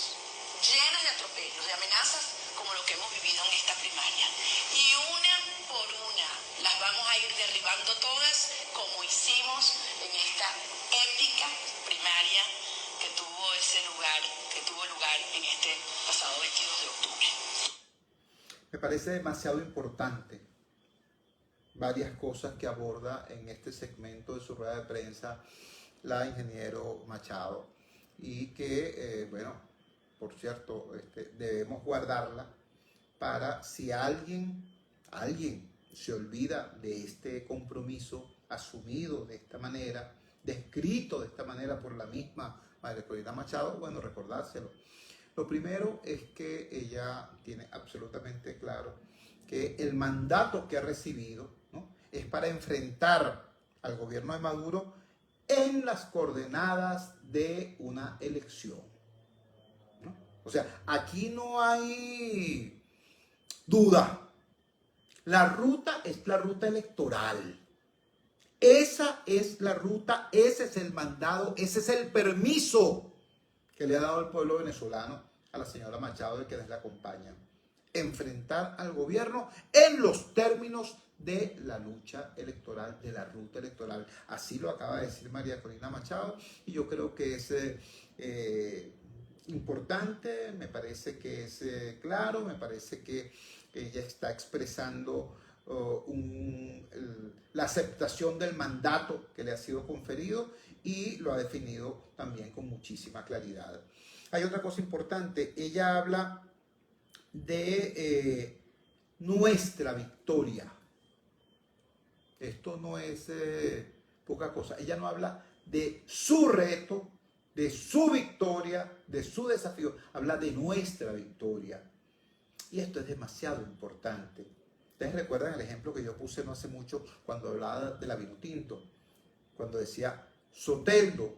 llena de atropellos, de amenazas como lo que hemos vivido en esta primaria. Y una por una las vamos a ir derribando todas, como hicimos en esta épica primaria que tuvo lugar en este pasado 22 de octubre. Me parece demasiado importante varias cosas que aborda en este segmento de su rueda de prensa la ingeniero Machado y que, bueno, por cierto, debemos guardarla para si alguien se olvida de este compromiso asumido de esta manera, descrito de esta manera por la misma María Corina Machado, bueno, recordárselo. Lo primero es que ella tiene absolutamente claro que el mandato que ha recibido, ¿no?, es para enfrentar al gobierno de Maduro en las coordenadas de una elección, ¿no? O sea, aquí no hay duda. La ruta es la ruta electoral. Esa es la ruta, ese es el mandado, ese es el permiso que le ha dado el pueblo venezolano a la señora Machado y quienes la acompañan. Enfrentar al gobierno en los términos de la lucha electoral, de la ruta electoral. Así lo acaba de decir María Corina Machado y yo creo que es importante, me parece que es claro, me parece que ella está expresando la aceptación del mandato que le ha sido conferido y lo ha definido también con muchísima claridad. Hay otra cosa importante, ella habla de nuestra victoria. Esto no es poca cosa. Ella no habla de su reto, de su victoria, de su desafío. Habla de nuestra victoria. Y esto es demasiado importante. Ustedes recuerdan el ejemplo que yo puse no hace mucho cuando hablaba de la Vinotinto. Cuando decía Soteldo,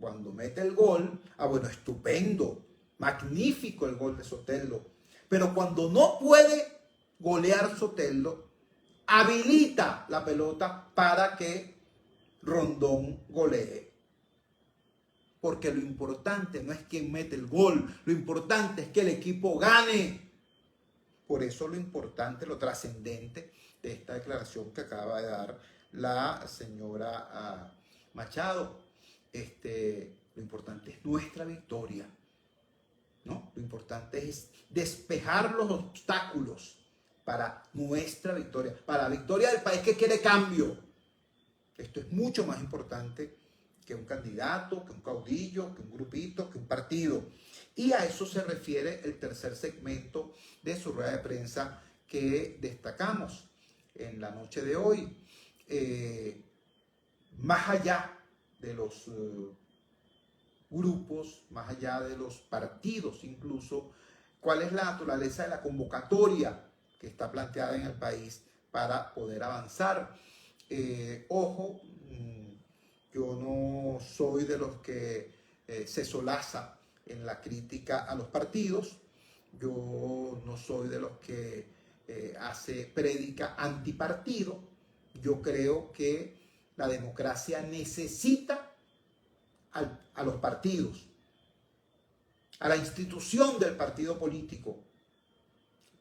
cuando mete el gol, bueno, estupendo, magnífico el gol de Soteldo. Pero cuando no puede golear Soteldo, habilita la pelota para que Rondón golee. Porque lo importante no es quién mete el gol, lo importante es que el equipo gane. Por eso lo importante, lo trascendente de esta declaración que acaba de dar la señora Machado. Lo importante es nuestra victoria, ¿no? Lo importante es despejar los obstáculos para nuestra victoria, para la victoria del país que quiere cambio. Esto es mucho más importante que un candidato, que un caudillo, que un grupito, que un partido. Y a eso se refiere el tercer segmento de su rueda de prensa que destacamos en la noche de hoy. Más allá de los grupos, más allá de los partidos incluso, ¿cuál es la naturaleza de la convocatoria que está planteada en el país para poder avanzar? Ojo, yo no soy de los que se solaza en la crítica a los partidos, yo no soy de los que hace prédica antipartido. Yo creo que la democracia necesita a los partidos, a la institución del partido político,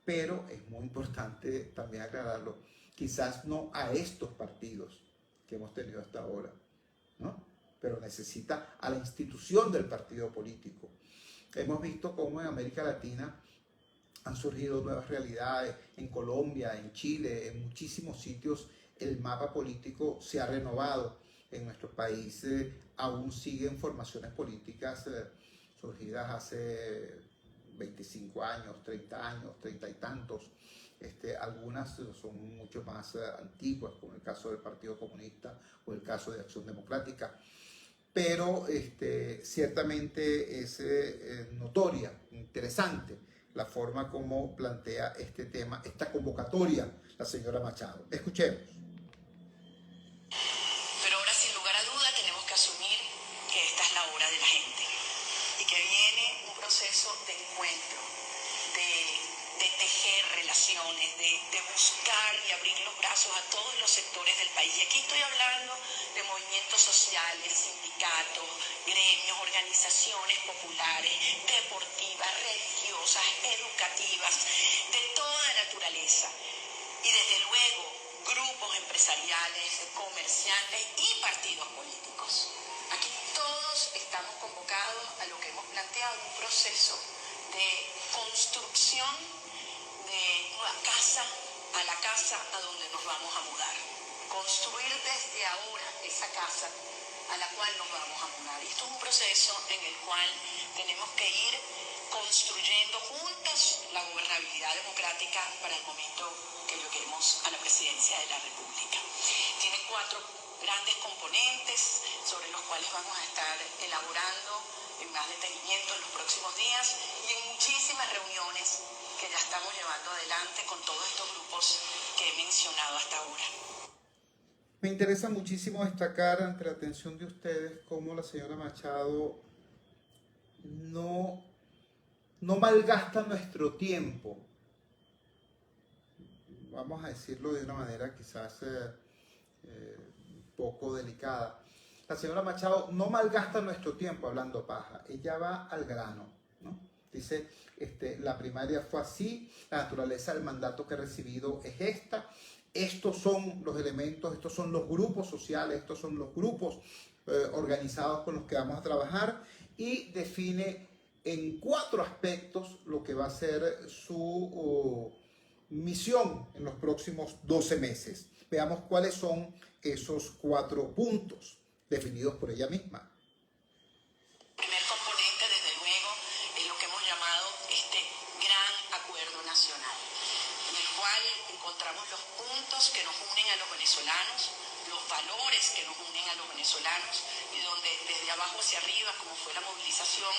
pero es muy importante también aclararlo, quizás no a estos partidos que hemos tenido hasta ahora, ¿no? Pero necesita a la institución del partido político. Hemos visto cómo en América Latina han surgido nuevas realidades, en Colombia, en Chile, en muchísimos sitios el mapa político se ha renovado. En nuestro país aún siguen formaciones políticas surgidas hace 25 años, 30 años, 30 y tantos. Algunas son mucho más antiguas, como el caso del Partido Comunista o el caso de Acción Democrática. Pero ciertamente es notoria, interesante la forma como plantea este tema, esta convocatoria, la señora Machado. Escuchemos. Pero ahora, sin lugar a duda, tenemos que asumir que esta es la hora de la gente y que viene un proceso de encuentro, de tejer relaciones, de buscar y abrir los brazos a todos los sectores del país. Y aquí estoy hablando de movimientos sociales, sindicatos, gremios, organizaciones populares, deportivas, religiosas, educativas, de toda naturaleza. Y desde luego, grupos empresariales, comerciantes y partidos políticos. Aquí todos estamos convocados a lo que hemos planteado, un proceso de construcción de una casa, a la casa a donde nos vamos a mudar. Construir desde ahora esa casa a la cual nos vamos a mudar. Y esto es un proceso en el cual tenemos que ir construyendo juntos la gobernabilidad democrática para el momento que lleguemos a la presidencia de la República. Tiene 4 grandes componentes sobre los cuales vamos a estar elaborando en más detenimiento en los próximos días y en muchísimas reuniones que ya estamos llevando adelante con todos estos grupos que he mencionado hasta ahora. Me interesa muchísimo destacar ante la atención de ustedes cómo la señora Machado no malgasta nuestro tiempo. Vamos a decirlo de una manera quizás un poco delicada. La señora Machado no malgasta nuestro tiempo hablando paja. Ella va al grano, ¿no? Dice, la primaria fue así, la naturaleza del mandato que he recibido es esta. Estos son los elementos, estos son los grupos sociales, estos son los grupos organizados con los que vamos a trabajar y define en 4 aspectos lo que va a ser su misión en los próximos 12 meses. Veamos cuáles son esos 4 puntos definidos por ella misma. El primer componente, desde luego, es lo que hemos llamado este gran acuerdo nacional, en el cual encontramos los puntos que nos unen a los venezolanos, los valores que nos unen a los venezolanos y donde desde abajo hacia arriba, como fue la movilización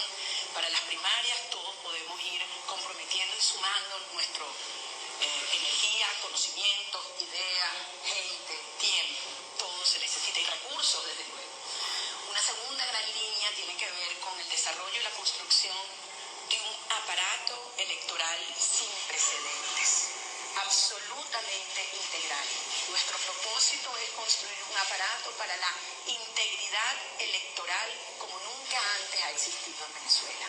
para las primarias, todos podemos ir comprometiendo y sumando nuestra energía, conocimientos, ideas, gente, tiempo, todo se necesita y recursos, desde luego. Una segunda gran línea tiene que ver con el desarrollo y la construcción de un aparato electoral sin precedentes, absolutamente integral. Nuestro propósito es construir un aparato para la integridad electoral como nunca antes ha existido en Venezuela.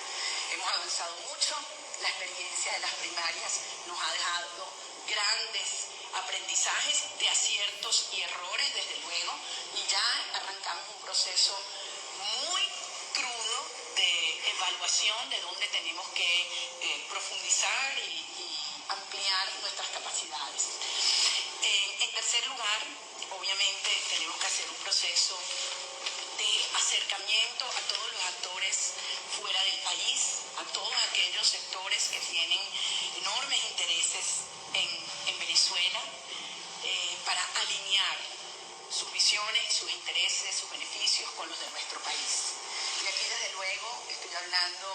Hemos avanzado mucho, la experiencia de las primarias nos ha dejado grandes aprendizajes de aciertos y errores, desde luego, y ya arrancamos un proceso muy crudo de evaluación evaluación de dónde tenemos que profundizar y ampliar nuestras capacidades. En tercer lugar, obviamente tenemos que hacer un proceso de acercamiento a todos los actores fuera del país, a todos aquellos sectores que tienen enormes intereses en Venezuela, para alinear sus visiones, sus intereses, sus beneficios con los de nuestro país. Y aquí desde luego estoy hablando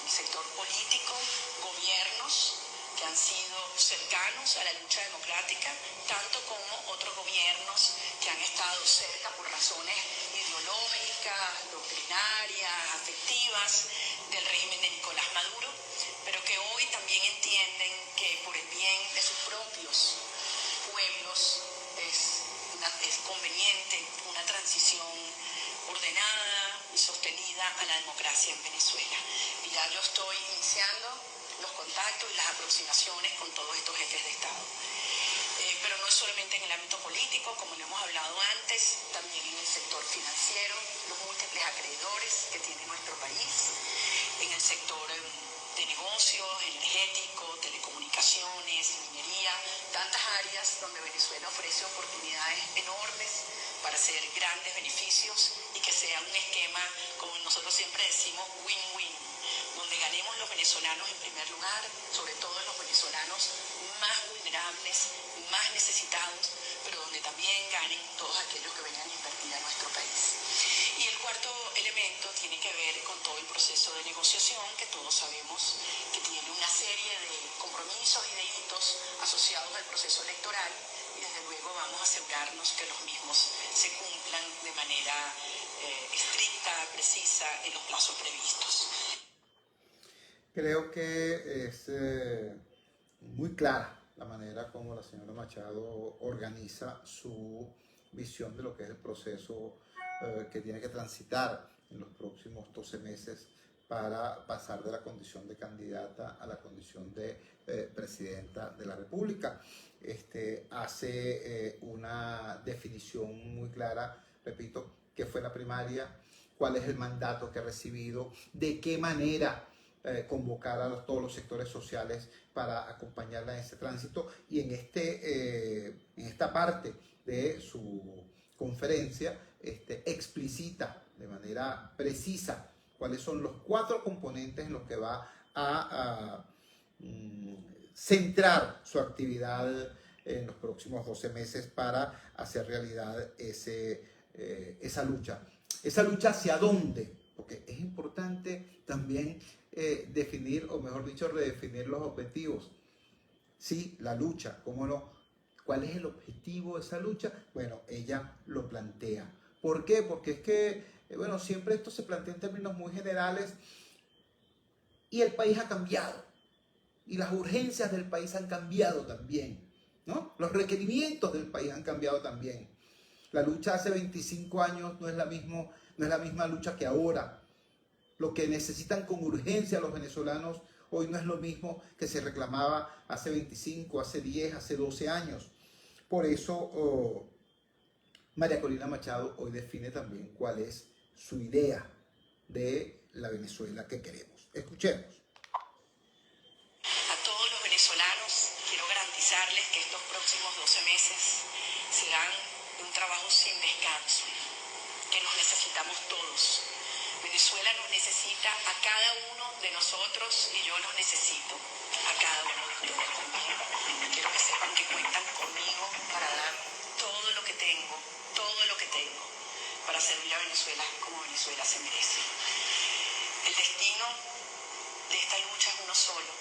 del sector político, gobiernos que han sido cercanos a la lucha democrática, tanto como otros gobiernos que han estado cerca por razones ideológicas, doctrinarias, afectivas del régimen de Nicolás Maduro, pero que hoy también entienden que por el bien de sus propios pueblos es conveniente una transición ordenada y sostenida a la democracia en Venezuela. Y ya yo estoy iniciando los contactos y las aproximaciones con todos estos jefes de Estado. Pero no es solamente en el ámbito político, como lo hemos hablado antes, también en el sector financiero, los múltiples acreedores que tiene nuestro país, en el sector de negocios, energético, telecomunicaciones, minería, tantas áreas donde Venezuela ofrece oportunidades enormes para hacer grandes beneficios y que sea un esquema, como nosotros siempre decimos, win-win, donde ganemos los venezolanos en primer lugar, sobre todo los venezolanos más vulnerables, más necesitados, pero donde también ganen todos aquellos que vengan a invertir a nuestro país. Y el cuarto elemento tiene que ver con todo el proceso de negociación, que todos sabemos que tiene una serie de compromisos y de hitos asociados al proceso electoral, y desde luego vamos a asegurarnos que los mismos se cumplan de manera estricta, precisa, en los plazos previstos. Creo que es muy clara la manera como la señora Machado organiza su visión de lo que es el proceso que tiene que transitar en los próximos 12 meses para pasar de la condición de candidata a la condición de presidenta de la República. Hace una definición muy clara, repito, qué fue la primaria, cuál es el mandato que ha recibido, de qué manera convocar a todos los sectores sociales para acompañarla en ese tránsito, y en esta parte de su conferencia explicita de manera precisa cuáles son los 4 componentes en los que va a centrar su actividad en los próximos 12 meses para hacer realidad esa lucha. ¿Esa lucha hacia dónde? Porque es importante también definir, o mejor dicho, redefinir los objetivos. Sí, la lucha, ¿cómo no? ¿Cuál es el objetivo de esa lucha? Bueno, ella lo plantea. ¿Por qué? Porque es que, bueno, siempre esto se plantea en términos muy generales y el país ha cambiado. Y las urgencias del país han cambiado también, ¿no? Los requerimientos del país han cambiado también. La lucha hace 25 años no es la misma lucha que ahora. Lo que necesitan con urgencia los venezolanos hoy no es lo mismo que se reclamaba hace 25, hace 10, hace 12 años. Por eso María Corina Machado hoy define también cuál es su idea de la Venezuela que queremos. Escuchemos. A todos los venezolanos quiero garantizarles que estos próximos 12 meses serán un trabajo sin descanso, que nos necesitamos todos. Venezuela nos necesita a cada uno de nosotros y yo los necesito a cada uno de ustedes también. Quiero que sepan que cuentan conmigo para dar todo lo que tengo para servir a Venezuela como Venezuela se merece. El destino de esta lucha es uno solo,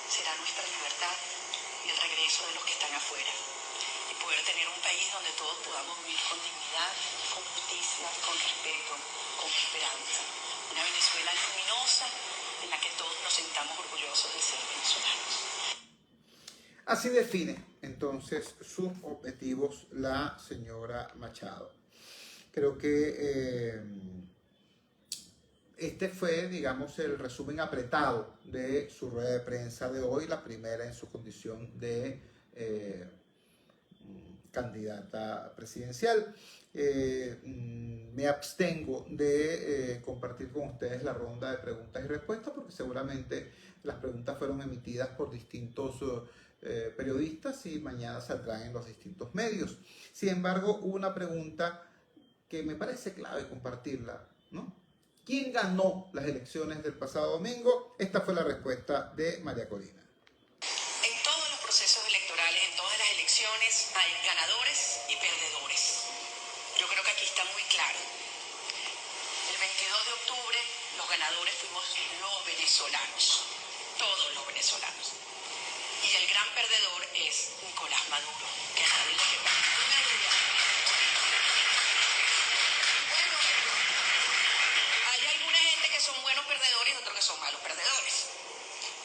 será nuestra libertad y el regreso de los que están afuera. Y poder tener un país donde todos podamos vivir con dignidad, con justicia, con respeto, con esperanza. Una Venezuela luminosa en la que todos nos sintamos orgullosos de ser venezolanos. Así define entonces sus objetivos la señora Machado. Creo que este fue, digamos, el resumen apretado de su rueda de prensa de hoy, la primera en su condición de candidata presidencial. Me abstengo de compartir con ustedes la ronda de preguntas y respuestas porque seguramente las preguntas fueron emitidas por distintos periodistas y mañana saldrán en los distintos medios. Sin embargo, hubo una pregunta que me parece clave compartirla, ¿no? ¿Quién ganó las elecciones del pasado domingo? Esta fue la respuesta de María Corina. En todos los procesos electorales, en todas las elecciones, hay ganadores y perdedores. Yo creo que aquí está muy claro. El 22 de octubre, los ganadores fuimos los venezolanos, todos los venezolanos. Y el gran perdedor es Nicolás Maduro, que nadie le queda una duda. Bueno, hay alguna gente que son buenos perdedores y otros que son malos perdedores.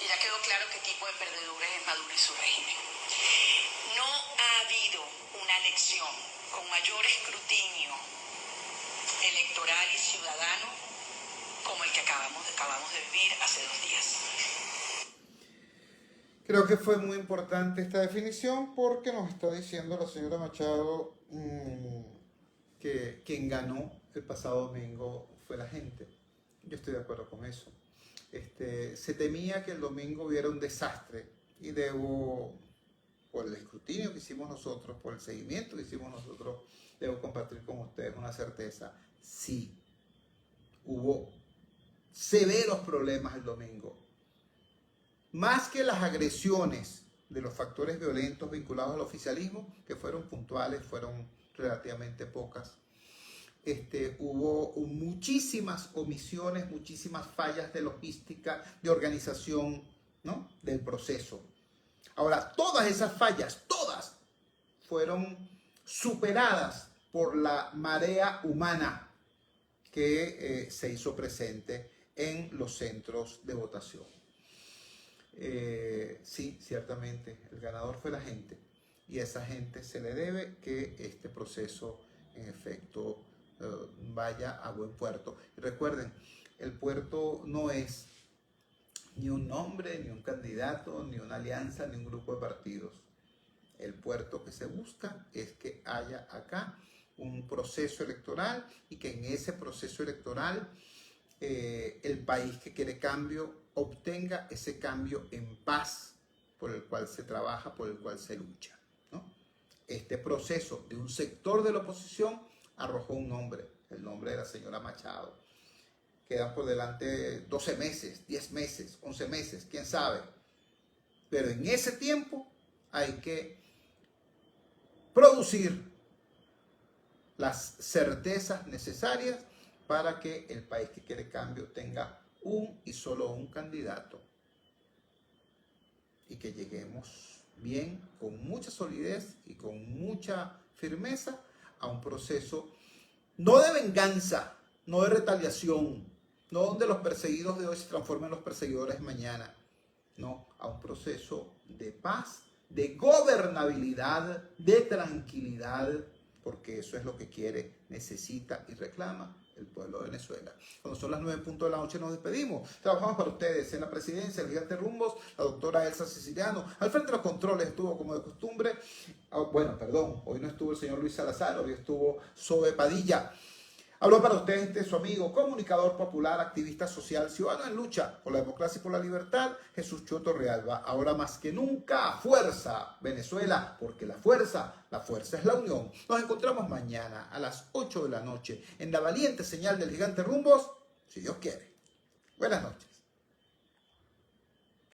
Y ya quedó claro qué tipo de perdedores es Maduro y su régimen. No ha habido una elección con mayor escrutinio electoral y ciudadano como el que acabamos de vivir hace 2 días. Creo que fue muy importante esta definición porque nos está diciendo la señora Machado que quien ganó el pasado domingo fue la gente. Yo estoy de acuerdo con eso. Se temía que el domingo hubiera un desastre y por el escrutinio que hicimos nosotros, por el seguimiento que hicimos nosotros, debo compartir con ustedes una certeza. Sí, hubo severos problemas el domingo. Más que las agresiones de los factores violentos vinculados al oficialismo, que fueron puntuales, fueron relativamente pocas, hubo muchísimas omisiones, muchísimas fallas de logística, de organización, ¿no?, del proceso. Ahora, todas esas fallas, todas, fueron superadas por la marea humana que se hizo presente en los centros de votación. Sí, ciertamente, el ganador fue la gente y a esa gente se le debe que este proceso, en efecto, vaya a buen puerto. Y recuerden, el puerto no es ni un nombre, ni un candidato, ni una alianza, ni un grupo de partidos. El puerto que se busca es que haya acá un proceso electoral y que en ese proceso electoral el país que quiere cambio obtenga ese cambio en paz por el cual se trabaja, por el cual se lucha, ¿no? Este proceso de un sector de la oposición arrojó un nombre, el nombre de la señora Machado. Quedan por delante 12 meses, 10 meses, 11 meses, quién sabe. Pero en ese tiempo hay que producir las certezas necesarias para que el país que quiere cambio tenga un y solo un candidato y que lleguemos bien, con mucha solidez y con mucha firmeza a un proceso no de venganza, no de retaliación, no donde los perseguidos de hoy se transformen en los perseguidores mañana, no, a un proceso de paz, de gobernabilidad, de tranquilidad, porque eso es lo que quiere, necesita y reclama el pueblo de Venezuela. Cuando son las 9:00 de la noche nos despedimos. Trabajamos para ustedes en la presidencia, el Gigante Rumbos, la doctora Elsa Siciliano. Al frente de los controles estuvo como de costumbre, hoy no estuvo el señor Luis Salazar, hoy estuvo Zoe Padilla. Habló para ustedes su amigo, comunicador popular, activista social, ciudadano en lucha por la democracia y por la libertad, Jesús Choto Realba. Ahora más que nunca, fuerza Venezuela, porque la fuerza es la unión. Nos encontramos mañana a las 8 de la noche en la valiente señal del Gigante Rumbos, si Dios quiere. Buenas noches.